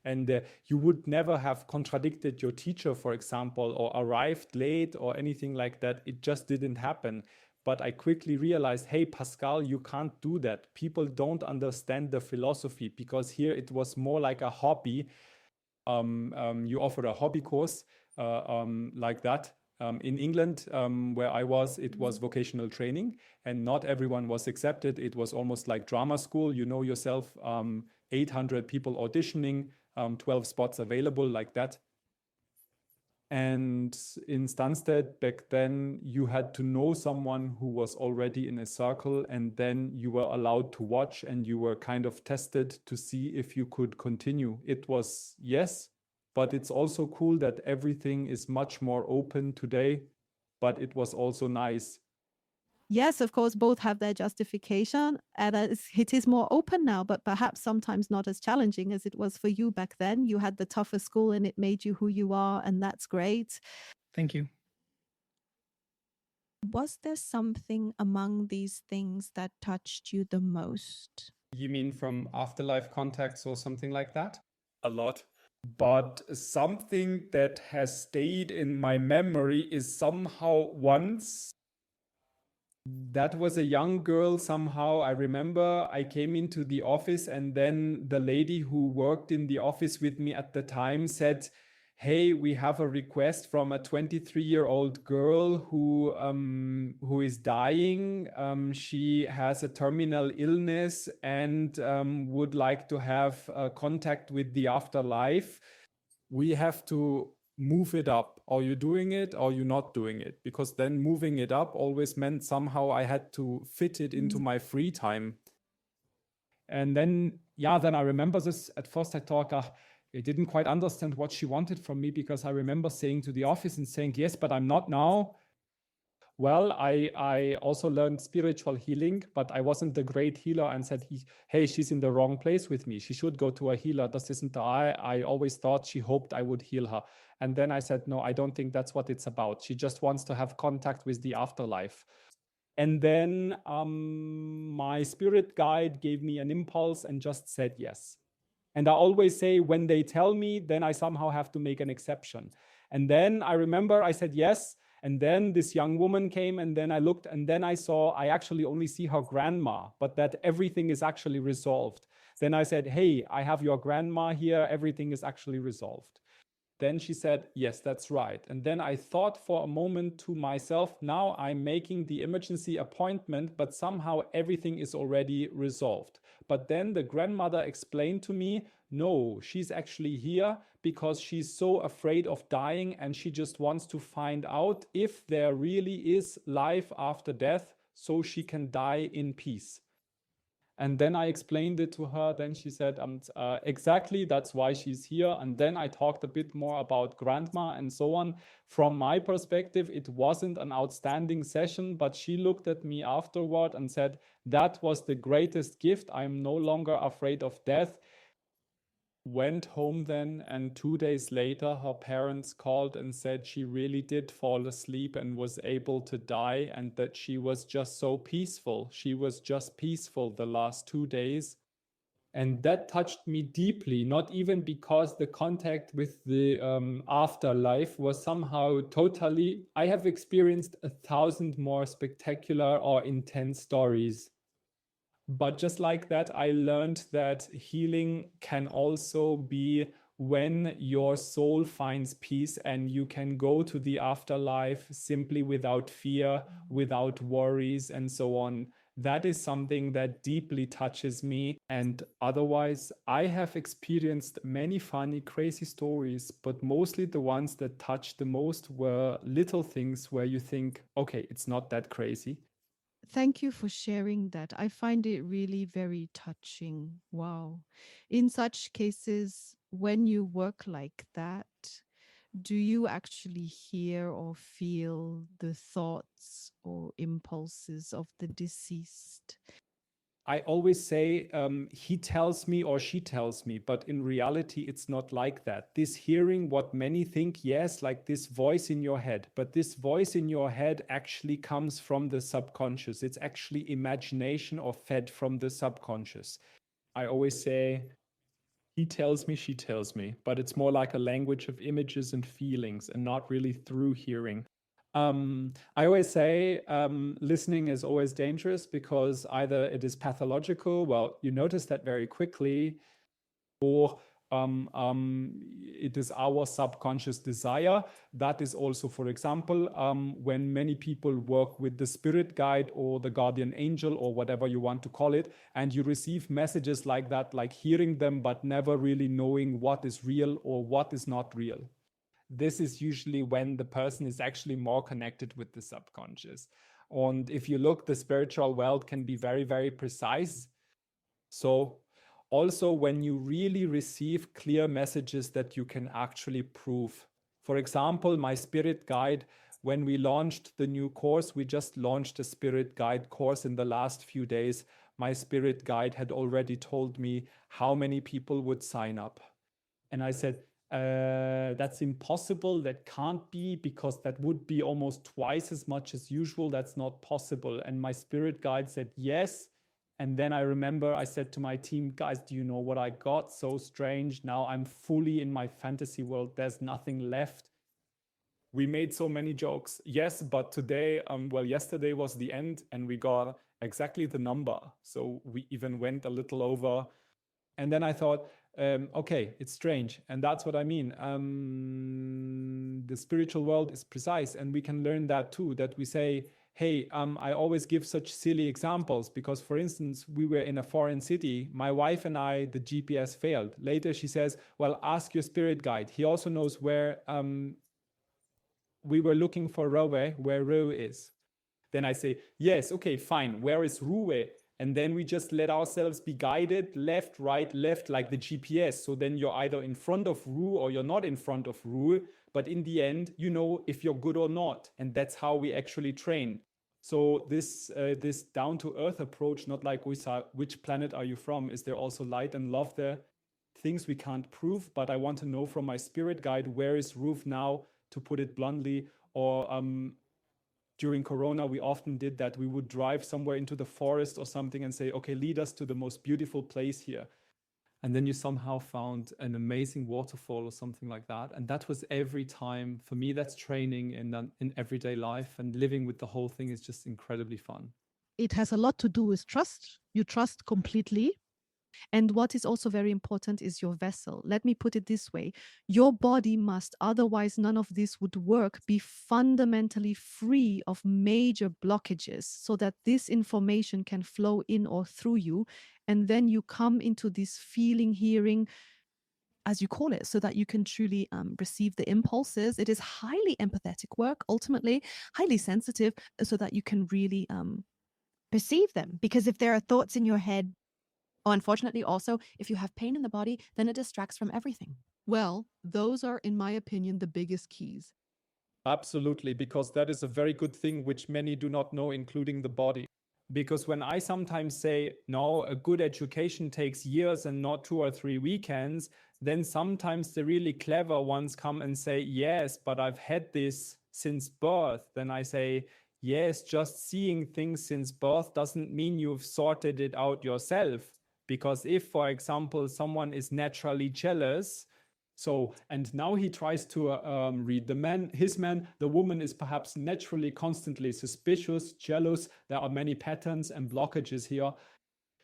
And you would never have contradicted your teacher, for example, or arrived late or anything like that. It just didn't happen. But I quickly realized, hey, Pascal, you can't do that. People don't understand the philosophy, because here it was more like a hobby. You offered a hobby course like that. In England, where I was, it was vocational training, and not everyone was accepted. It was almost like drama school. You know yourself, 800 people auditioning, 12 spots available, like that. And in Stansted back then, you had to know someone who was already in a circle, and then you were allowed to watch, and you were kind of tested to see if you could continue. It was, yes, but it's also cool that everything is much more open today, but it was also nice. Yes, of course, both have their justification, and it is more open now, but perhaps sometimes not as challenging as it was for you back then. You had the tougher school and it made you who you are, and that's great. Thank you. Was there something among these things that touched you the most? You mean from afterlife contacts or something like that? A lot. But something that has stayed in my memory is somehow once, that was a young girl somehow. I remember I came into the office, and then the lady who worked in the office with me at the time said, hey, we have a request from a 23-year-old girl who is dying. She has a terminal illness and would like to have contact with the afterlife. We have to move it up. Are you doing it or are you not doing it? Because then moving it up always meant somehow I had to fit it into my free time. And then, then I remember this. At first I thought, I didn't quite understand what she wanted from me, because I remember saying to the office and saying, yes, but I'm not now. Well, I also learned spiritual healing, but I wasn't a great healer, and said, hey, she's in the wrong place with me. She should go to a healer. Das isn't I always thought she hoped I would heal her. And then I said, no, I don't think that's what it's about. She just wants to have contact with the afterlife. And then my spirit guide gave me an impulse and just said yes. And I always say, when they tell me, then I somehow have to make an exception. And then I remember I said yes. And then this young woman came, and then I looked, and then I saw I actually only see her grandma, but that everything is actually resolved. Then I said, hey, I have your grandma here. Everything is actually resolved. Then she said, yes, that's right. And then I thought for a moment to myself, now I'm making the emergency appointment, but somehow everything is already resolved. But then the grandmother explained to me, no, she's actually here because she's so afraid of dying, and she just wants to find out if there really is life after death, so she can die in peace. And then I explained it to her. Then she said, exactly, that's why she's here. And then I talked a bit more about grandma and so on. From my perspective, it wasn't an outstanding session, but she looked at me afterward and said, that was the greatest gift. I'm no longer afraid of death. Went home then, and 2 days later her parents called and said she really did fall asleep and was able to die, and that she was just so peaceful. She was just peaceful the last 2 days. And that touched me deeply, not even because the contact with the afterlife was somehow totally... I have experienced 1,000 more spectacular or intense stories. But just like that, I learned that healing can also be when your soul finds peace and you can go to the afterlife simply without fear, without worries, and so on. That is something that deeply touches me. And otherwise, I have experienced many funny, crazy stories, but mostly the ones that touched the most were little things where you think, okay, it's not that crazy. Thank you for sharing that. I find it really very touching. Wow. In such cases, when you work like that, do you actually hear or feel the thoughts or impulses of the deceased? I always say, he tells me or she tells me, but in reality, it's not like that. This hearing, what many think, yes, like this voice in your head, but this voice in your head actually comes from the subconscious. It's actually imagination or fed from the subconscious. I always say, he tells me, she tells me, but it's more like a language of images and feelings and not really through hearing. I always say listening is always dangerous because either it is pathological, well, you notice that very quickly, or it is our subconscious desire. That is also, for example, when many people work with the spirit guide or the guardian angel or whatever you want to call it, and you receive messages like that, like hearing them, but never really knowing what is real or what is not real. This is usually when the person is actually more connected with the subconscious. And if you look, the spiritual world can be very, very precise. So also when you really receive clear messages that you can actually prove. For example, my spirit guide, when we launched the new course, we just launched a spirit guide course in the last few days. My spirit guide had already told me how many people would sign up. And I said, that's impossible. That can't be, because that would be almost twice as much as usual. That's not possible. And my spirit guide said yes. And then I remember I said to my team, guys, do you know what I got? So strange. Now I'm fully in my fantasy world. There's nothing left. We made so many jokes. Yes, but today, well, yesterday was the end and we got exactly the number. So we even went a little over. And then I thought, okay, it's strange. And that's what I mean. The spiritual world is precise, and we can learn that too, that we say, hey, I always give such silly examples because, for instance, we were in a foreign city. My wife and I, the GPS failed. Later she says, well, ask your spirit guide. He also knows where we were looking for Rowe, where Rowe is. Then I say, yes, okay, fine. Where is Rowe? And then we just let ourselves be guided left, right, left, like the GPS. So then you're either in front of Roue or you're not in front of Roue. But in the end, you know if you're good or not. And that's how we actually train. So this down-to-earth approach, not like which planet are you from? Is there also light and love there? Things we can't prove, but I want to know from my spirit guide, where is Roue now, to put it bluntly, or during Corona, we often did that. We would drive somewhere into the forest or something and say, okay, lead us to the most beautiful place here. And then you somehow found an amazing waterfall or something like that. And that was every time. For me, that's training in everyday life, and living with the whole thing is just incredibly fun. It has a lot to do with trust. You trust completely. And what is also very important is your vessel. Let me put it this way. Your body must, otherwise none of this would work, be fundamentally free of major blockages so that this information can flow in or through you. And then you come into this feeling, hearing, as you call it, so that you can truly receive the impulses. It is highly empathetic work, ultimately, highly sensitive, so that you can really perceive them. Because if there are thoughts in your head, unfortunately, also, if you have pain in the body, then it distracts from everything. Well, those are, in my opinion, the biggest keys. Absolutely, because that is a very good thing which many do not know, including the body. Because when I sometimes say, no, a good education takes years and not 2 or 3 weekends, then sometimes the really clever ones come and say, yes, but I've had this since birth. Then I say, yes, just seeing things since birth doesn't mean you've sorted it out yourself. Because if, for example, someone is naturally jealous, and now he tries to read his man, the woman is perhaps naturally constantly suspicious, jealous. There are many patterns and blockages here.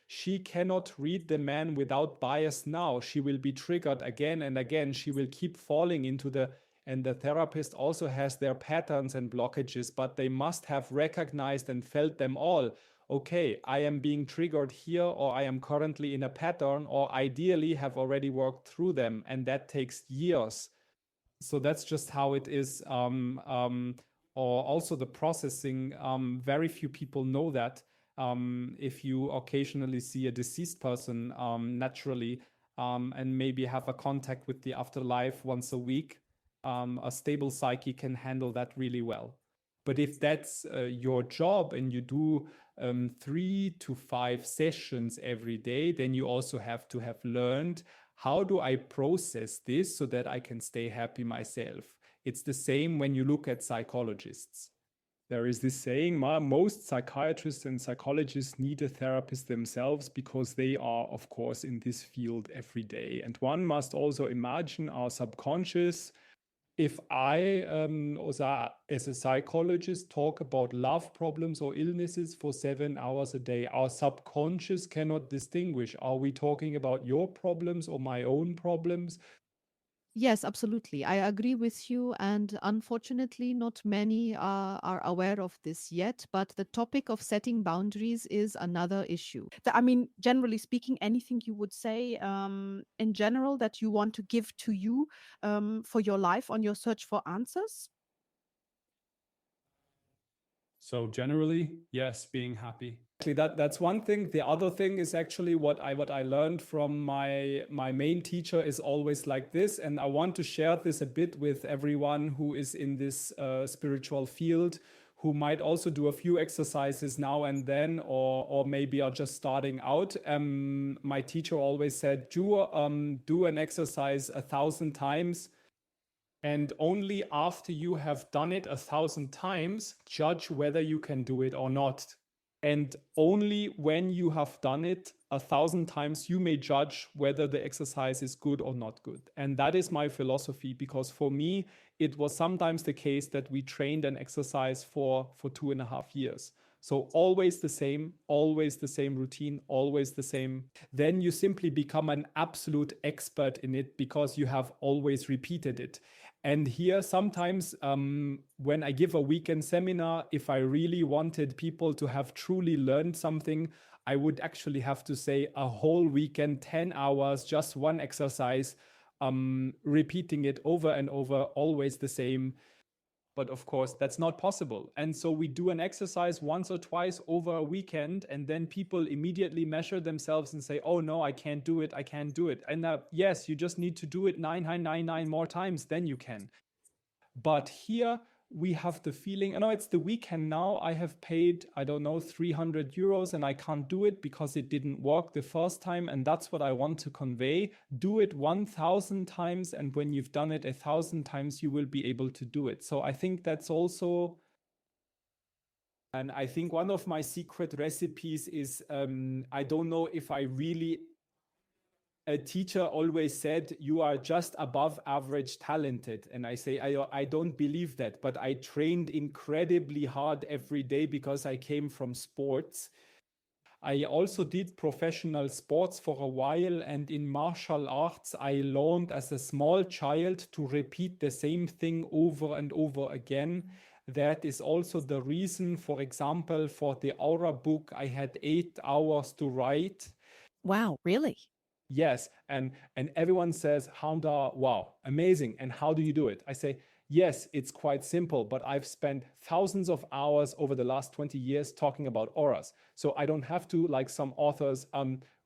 She cannot read the man without bias now. She will be triggered again and again. She will keep falling into and the therapist also has their patterns and blockages, but they must have recognized and felt them all. Okay, I am being triggered here, or I am currently in a pattern, or ideally have already worked through them, and that takes years. So that's just how it is. Or also the processing, very few people know that. If you occasionally see a deceased person naturally, and maybe have a contact with the afterlife once a week, a stable psyche can handle that really well. But if that's your job and you do 3 to 5 sessions every day, then you also have to have learned, how do I process this so that I can stay happy myself? It's the same when you look at psychologists. There is this saying, most psychiatrists and psychologists need a therapist themselves because they are, of course, in this field every day. And one must also imagine our subconscious. If I, as a psychologist, talk about love problems or illnesses for 7 hours a day, our subconscious cannot distinguish. Are we talking about your problems or my own problems? Yes, absolutely. I agree with you. And unfortunately, not many are aware of this yet. But the topic of setting boundaries is another issue. I mean, generally speaking, anything you would say in general that you want to give to you for your life on your search for answers? So generally, yes, being happy. That's one thing. The other thing is actually what I learned from my main teacher is always like this, and I want to share this a bit with everyone who is in this spiritual field, who might also do a few exercises now and then, or maybe are just starting out. My teacher always said, do an exercise 1,000 times. And only after you have done it 1,000 times, judge whether you can do it or not. And only when you have done it 1,000 times, you may judge whether the exercise is good or not good. And that is my philosophy, because for me, it was sometimes the case that we trained an exercise for 2.5 years. So always the same routine, always the same. Then you simply become an absolute expert in it because you have always repeated it. And here sometimes when I give a weekend seminar, if I really wanted people to have truly learned something, I would actually have to say a whole weekend, 10 hours, just one exercise, repeating it over and over, always the same. But of course, that's not possible. And so we do an exercise once or twice over a weekend, and then people immediately measure themselves and say, oh no, I can't do it. And yes, you just need to do it 999 more times, then you can. But here we have the feeling, it's the weekend now. I have paid, 300 euros and I can't do it because it didn't work the first time. And that's what I want to convey. Do it 1,000 times. And when you've done it 1,000 times, you will be able to do it. So I think that's also, and I think one of my secret recipes is, I don't know if I really, a teacher always said, you are just above average talented. And I say, I don't believe that, but I trained incredibly hard every day because I came from sports. I also did professional sports for a while, and in martial arts, I learned as a small child to repeat the same thing over and over again. That is also the reason, for example, for the Aura book, I had 8 hours to write. Wow, really? Yes. And everyone says, Hamda, wow, amazing. And how do you do it? I say, yes, it's quite simple, but I've spent thousands of hours over the last 20 years talking about auras. So I don't have to, like some authors,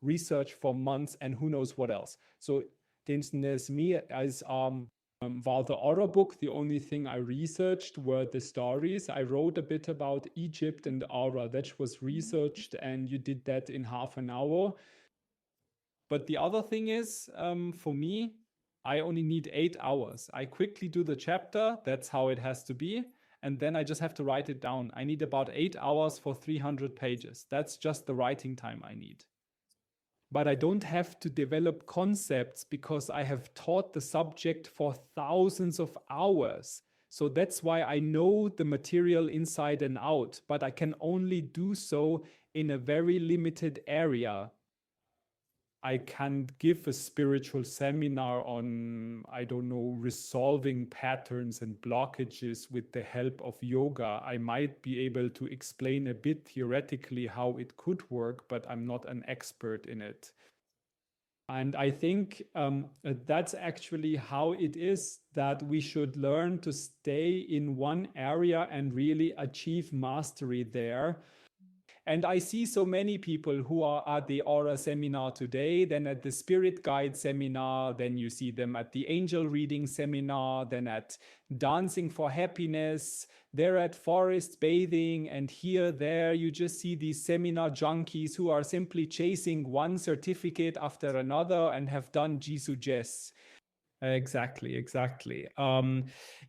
research for months and who knows what else. So there's me as while the Aura book, the only thing I researched were the stories. I wrote a bit about Egypt and Aura. That was researched, and you did that in half an hour. But the other thing is, for me, I only need 8 hours. I quickly do the chapter. That's how it has to be. And then I just have to write it down. I need about 8 hours for 300 pages. That's just the writing time I need. But I don't have to develop concepts because I have taught the subject for thousands of hours. So that's why I know the material inside and out, but I can only do so in a very limited area. I can give a spiritual seminar on, resolving patterns and blockages with the help of yoga. I might be able to explain a bit theoretically how it could work, but I'm not an expert in it. And I think that's actually how it is that we should learn to stay in one area and really achieve mastery there. And I see so many people who are at the Aura seminar today, then at the Spirit Guide seminar, then you see them at the Angel Reading seminar, then at Dancing for Happiness, they're at forest bathing, and here, there, you just see these seminar junkies who are simply chasing one certificate after another and have done Jisoo Jess. Exactly.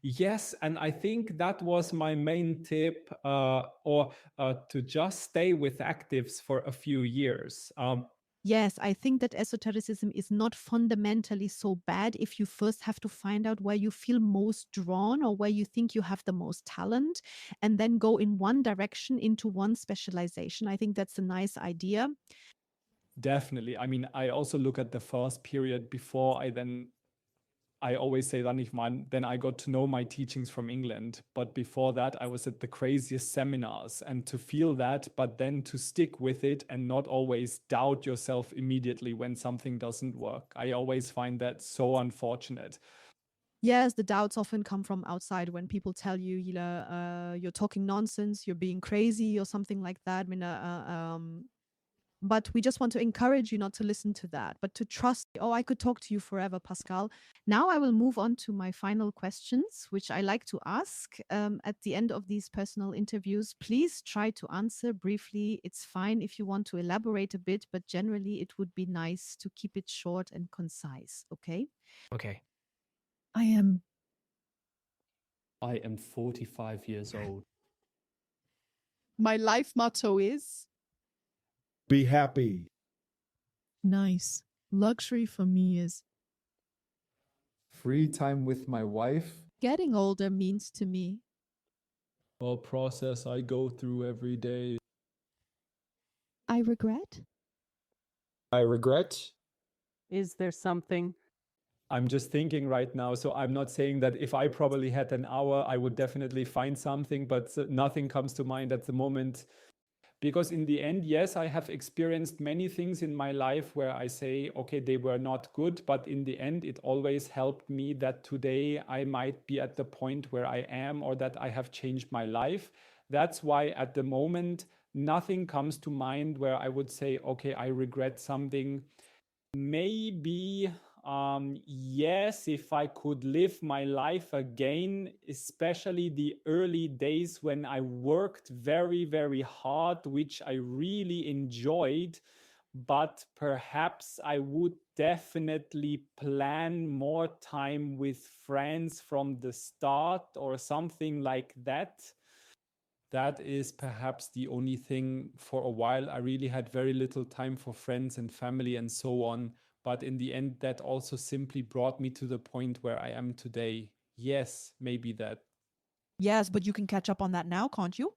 Yes, and I think that was my main tip, to just stay with actives for a few years. Yes, I think that esotericism is not fundamentally so bad if you first have to find out where you feel most drawn or where you think you have the most talent, and then go in one direction into one specialization. I think that's a nice idea. Definitely. I mean, I also look at the first period before I always say then I got to know my teachings from England. But before that, I was at the craziest seminars, and to feel that, but then to stick with it and not always doubt yourself immediately when something doesn't work. I always find that so unfortunate. Yes, the doubts often come from outside when people tell you, you're talking nonsense, you're being crazy or something like that. I mean, but we just want to encourage you not to listen to that, but to trust. Oh, I could talk to you forever, Pascal. Now I will move on to my final questions, which I like to ask at the end of these personal interviews. Please try to answer briefly. It's fine if you want to elaborate a bit, but generally it would be nice to keep it short and concise. Okay? Okay. I am 45 years old. My life motto is be happy. nice. Luxury for me is free time with my wife. getting older means to me. A process I go through every day. I regret. I regret. Is there something? I'm just thinking right now, so I'm not saying that if I probably had an hour, I would definitely find something, but nothing comes to mind at the moment. Because in the end, yes, I have experienced many things in my life where I say, okay, they were not good, but in the end, it always helped me that today I might be at the point where I am, or that I have changed my life. That's why at the moment, nothing comes to mind where I would say, okay, I regret something. Maybe, yes, if I could live my life again, especially the early days when I worked very, very hard, which I really enjoyed, but perhaps I would definitely plan more time with friends from the start or something like that. That is perhaps the only thing. For a while, I really had very little time for friends and family and so on. But in the end, that also simply brought me to the point where I am today. Yes, maybe that. Yes, but you can catch up on that now, can't you?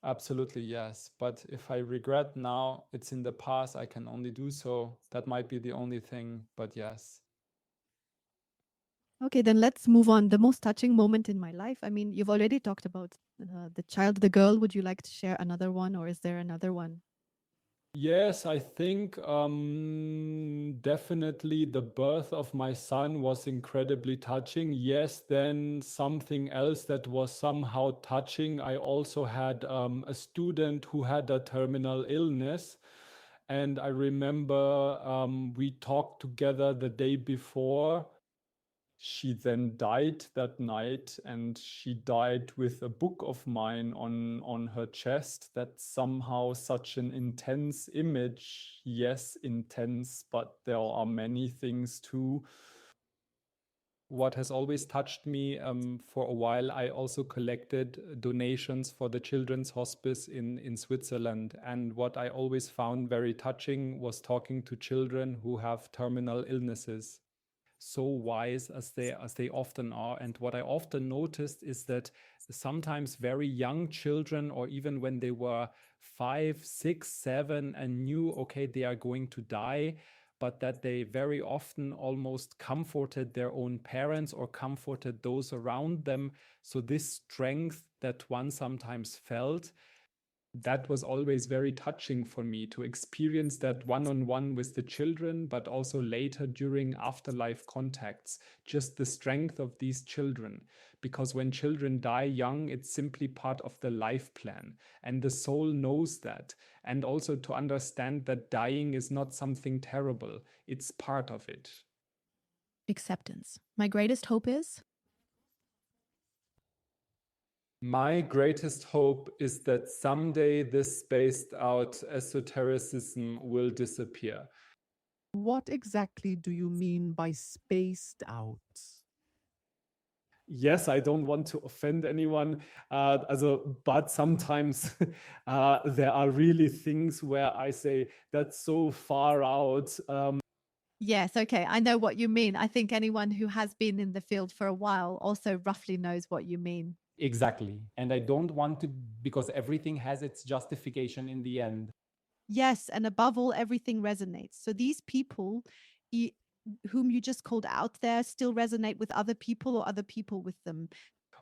Absolutely, yes. But if I regret now, it's in the past, I can only do so. That might be the only thing, but yes. Okay, then let's move on. The most touching moment in my life. I mean, you've already talked about the child, the girl. Would you like to share another one, or is there another one? Yes, I think definitely the birth of my son was incredibly touching. Yes, then something else that was somehow touching. I also had a student who had a terminal illness. And I remember we talked together the day before. She then died that night, and she died with a book of mine on her chest. That's somehow such an intense image. Yes, intense, but there are many things too. What has always touched me, for a while, I also collected donations for the Children's Hospice in Switzerland. And what I always found very touching was talking to children who have terminal illnesses. So wise as they often are. And what I often noticed is that sometimes very young children, or even when they were 5, 6, 7 and knew, okay, they are going to die, but that they very often almost comforted their own parents or comforted those around them. So this strength that one sometimes felt, That was always very touching for me to experience that one-on-one with the children, but also later during afterlife contacts, just the strength of these children. Because when children die young, it's simply part of the life plan. And the soul knows that. And also to understand that dying is not something terrible, it's part of it. Acceptance. My greatest hope is? My greatest hope is that someday this spaced out esotericism will disappear. What exactly do you mean by spaced out? Yes, I don't want to offend anyone, but sometimes there are really things where I say that's so far out. Yes, okay. I know what you mean. I think anyone who has been in the field for a while also roughly knows what you mean. Exactly. And I don't want to, because everything has its justification in the end. Yes, and above all, everything resonates. So these people whom you just called out there still resonate with other people or other people with them.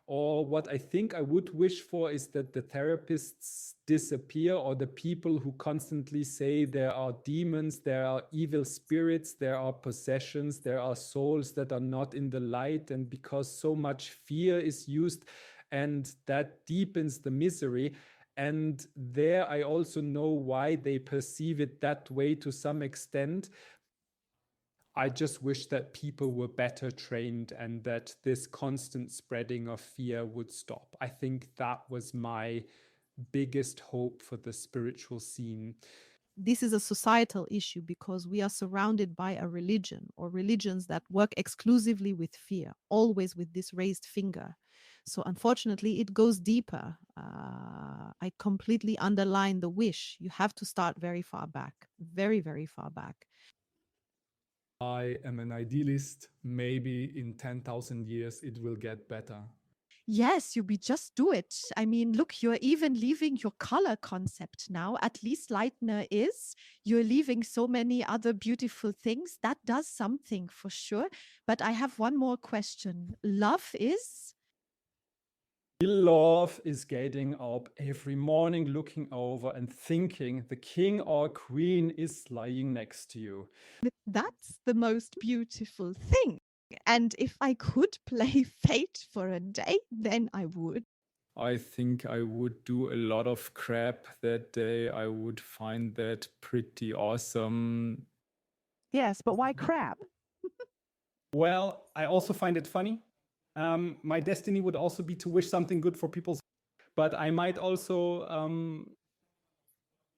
Or what I think I would wish for is that the therapists disappear, or the people who constantly say there are demons, there are evil spirits, there are possessions, there are souls that are not in the light. And because so much fear is used, and that deepens the misery. And there I also know why they perceive it that way to some extent. I just wish that people were better trained and that this constant spreading of fear would stop. I think that was my biggest hope for the spiritual scene. This is a societal issue because we are surrounded by a religion or religions that work exclusively with fear, always with this raised finger. So unfortunately, it goes deeper. I completely underline the wish. You have to start very far back, very, very far back. I am an idealist. Maybe in 10,000 years it will get better. Yes, Yubi, just do it. I mean, look, you're even leaving your color concept now. At least Leitner is. You're leaving so many other beautiful things. That does something for sure. But I have one more question. Love is? Love is getting up every morning, looking over and thinking the king or queen is lying next to you. That's the most beautiful thing. And if I could play fate for a day, then I would. I think I would do a lot of crap that day. I would find that pretty awesome. Yes, but why crap? Well, I also find it funny. My destiny would also be to wish something good for people. But I might also,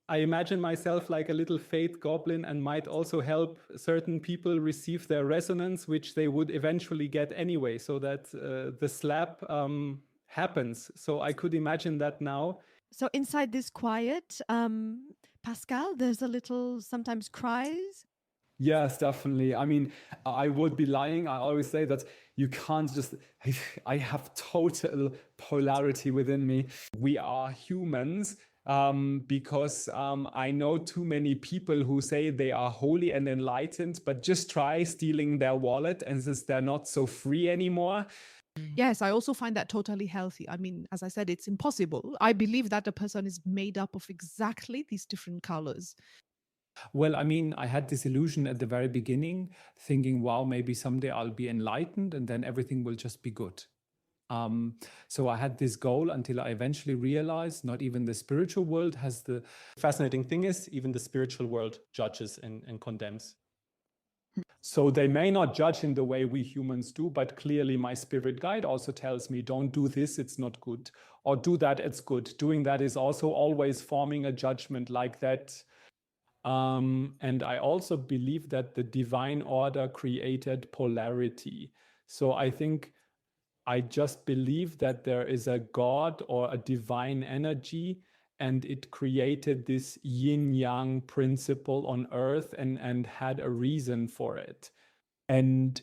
I imagine myself like a little fate goblin and might also help certain people receive their resonance, which they would eventually get anyway, so that the slap happens. So I could imagine that now. So inside this quiet, Pascal, there's a little sometimes cries. Yes, definitely. I mean, I would be lying. I always say that you can't just, I have total polarity within me. We are humans because I know too many people who say they are holy and enlightened, but just try stealing their wallet and since they're not so free anymore. Yes, I also find that totally healthy. I mean, as I said, it's impossible. I believe that a person is made up of exactly these different colors. Well, I mean, I had this illusion at the very beginning, thinking, wow, maybe someday I'll be enlightened and then everything will just be good. So I had this goal until I eventually realized not even the spiritual world has the... Fascinating thing is, even the spiritual world judges and condemns. So they may not judge in the way we humans do, but clearly my spirit guide also tells me, don't do this, it's not good. Or do that, it's good. Doing that is also always forming a judgment like that. And I also believe that the divine order created polarity. So I think I just believe that there is a God or a divine energy, and it created this yin-yang principle on earth and had a reason for it. And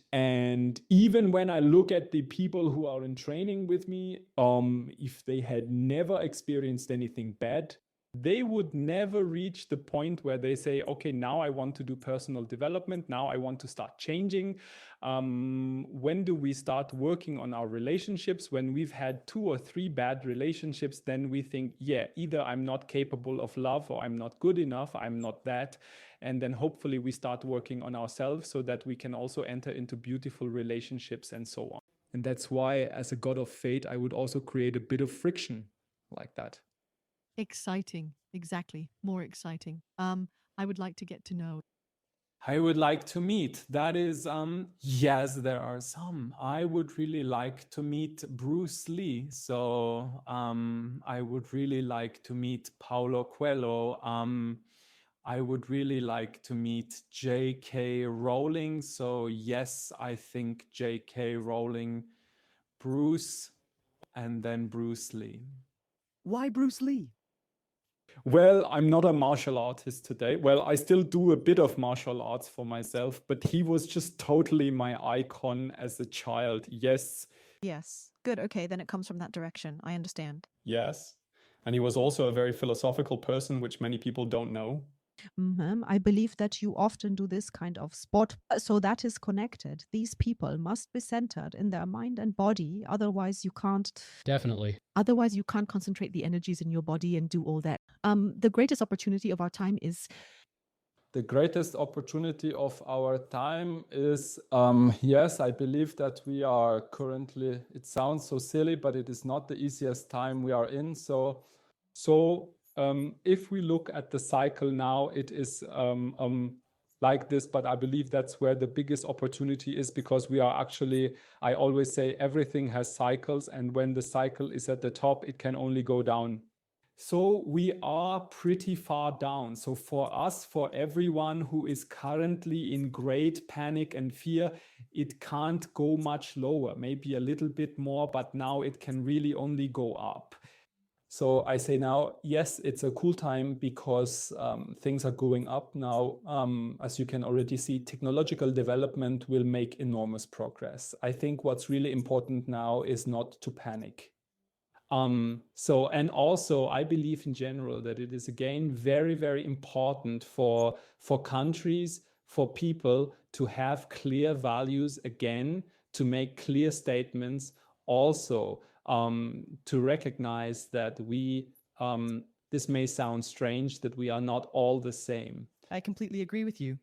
even when I look at the people who are in training with me, if they had never experienced anything bad, they would never reach the point where they say, okay, now I want to do personal development. Now I want to start changing. When do we start working on our relationships? When we've had 2 or 3 bad relationships, then we think, yeah, either I'm not capable of love, or I'm not good enough, I'm not that. And then hopefully we start working on ourselves so that we can also enter into beautiful relationships and so on. And that's why, as a god of fate, I would also create a bit of friction like that. Exciting. Exactly. More exciting. I would like to get to know. I would like to meet. That is, yes, there are some. I would really like to meet Bruce Lee. So I would really like to meet Paulo Coelho. I would really like to meet J.K. Rowling. So yes, I think J.K. Rowling, Bruce, and then Bruce Lee. Why Bruce Lee? Well, I'm not a martial artist today. Well, I still do a bit of martial arts for myself, but he was just totally my icon as a child. Yes. Yes. Good. Okay, then it comes from that direction. I understand. Yes. And he was also a very philosophical person, which many people don't know. I believe that you often do this kind of sport. So that is connected. These people must be centered in their mind and body. Otherwise, you can't. Definitely. Otherwise, you can't concentrate the energies in your body and do all that. The greatest opportunity of our time is. The greatest opportunity of our time is, yes, I believe that we are currently, it sounds so silly, but it is not the easiest time we are in. So if we look at the cycle now, it is like this, but I believe that's where the biggest opportunity is, because we are actually, I always say everything has cycles, and when the cycle is at the top, it can only go down. So we are pretty far down. So for us, for everyone who is currently in great panic and fear, it can't go much lower, maybe a little bit more, but now it can really only go up. So I say now, yes, it's a cool time because things are going up now. As you can already see, technological development will make enormous progress. I think what's really important now is not to panic. And also I believe in general that it is again very, very important for countries, for people to have clear values again, to make clear statements, also to recognize that we, this may sound strange, that we are not all the same. I completely agree with you.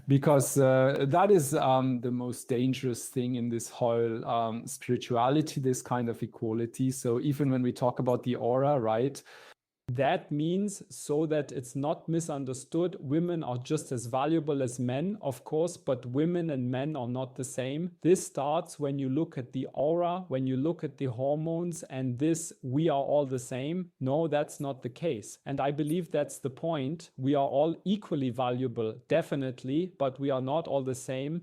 Because that is the most dangerous thing in this whole spirituality, this kind of equality. So even when we talk about the aura, right, that means, so that it's not misunderstood, women are just as valuable as men, of course, but women and men are not the same. This starts when you look at the aura, when you look at the hormones, and this, we are all the same. No, that's not the case. And I believe that's the point. We are all equally valuable, definitely, but we are not all the same.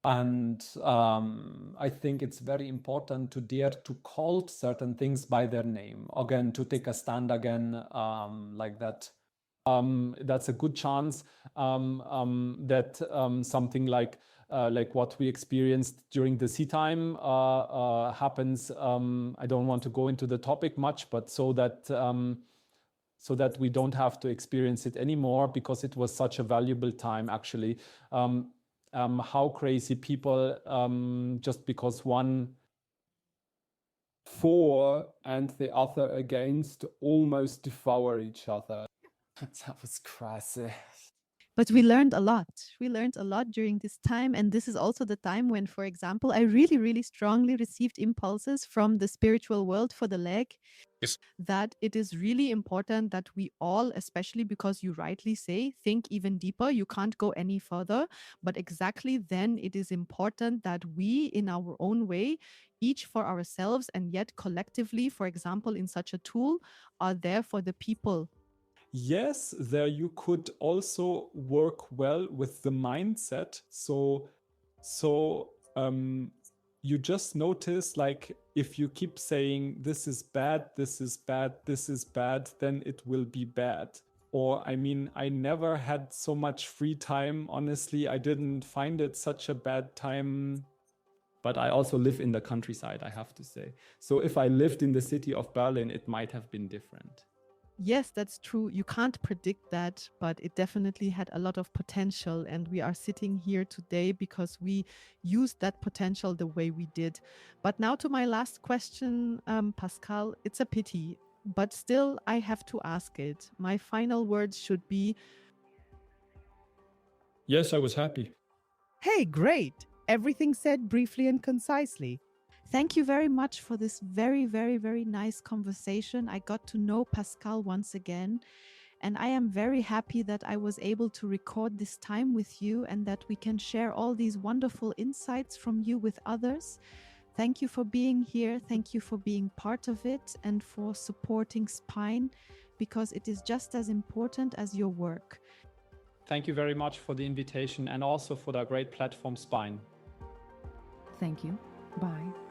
And I think it's very important to dare to call certain things by their name. Again, to take a stand again, like that. That's a good chance that something like what we experienced during the sea time happens. I don't want to go into the topic much, but so that we don't have to experience it anymore, because it was such a valuable time, actually. How crazy people, just because one for and the other against, almost devour each other. That was crazy. But we learned a lot. We learned a lot during this time. And this is also the time when, for example, I really, really strongly received impulses from the spiritual world for the leg. Yes. That it is really important that we all, especially because you rightly say, think even deeper. You can't go any further. But exactly then it is important that we, in our own way, each for ourselves and yet collectively, for example, in such a tool, are there for the people. Yes, there you could also work well with the mindset. So you just notice, like, if you keep saying this is bad, this is bad, this is bad, then it will be bad. Or, I mean, I never had so much free time. Honestly, I didn't find it such a bad time. But I also live in the countryside, I have to say. So if I lived in the city of Berlin, it might have been different. Yes, that's true. You can't predict that, but it definitely had a lot of potential. And we are sitting here today because we used that potential the way we did. But now to my last question, Pascal, it's a pity, but still I have to ask it. My final words should be, Yes, I was happy. Hey, great. Everything said briefly and concisely. Thank you very much for this very, very, very nice conversation. I got to know Pascal once again, and I am very happy that I was able to record this time with you and that we can share all these wonderful insights from you with others. Thank you for being here. Thank you for being part of it and for supporting Spine, because it is just as important as your work. Thank you very much for the invitation and also for the great platform Spine. Thank you. Bye.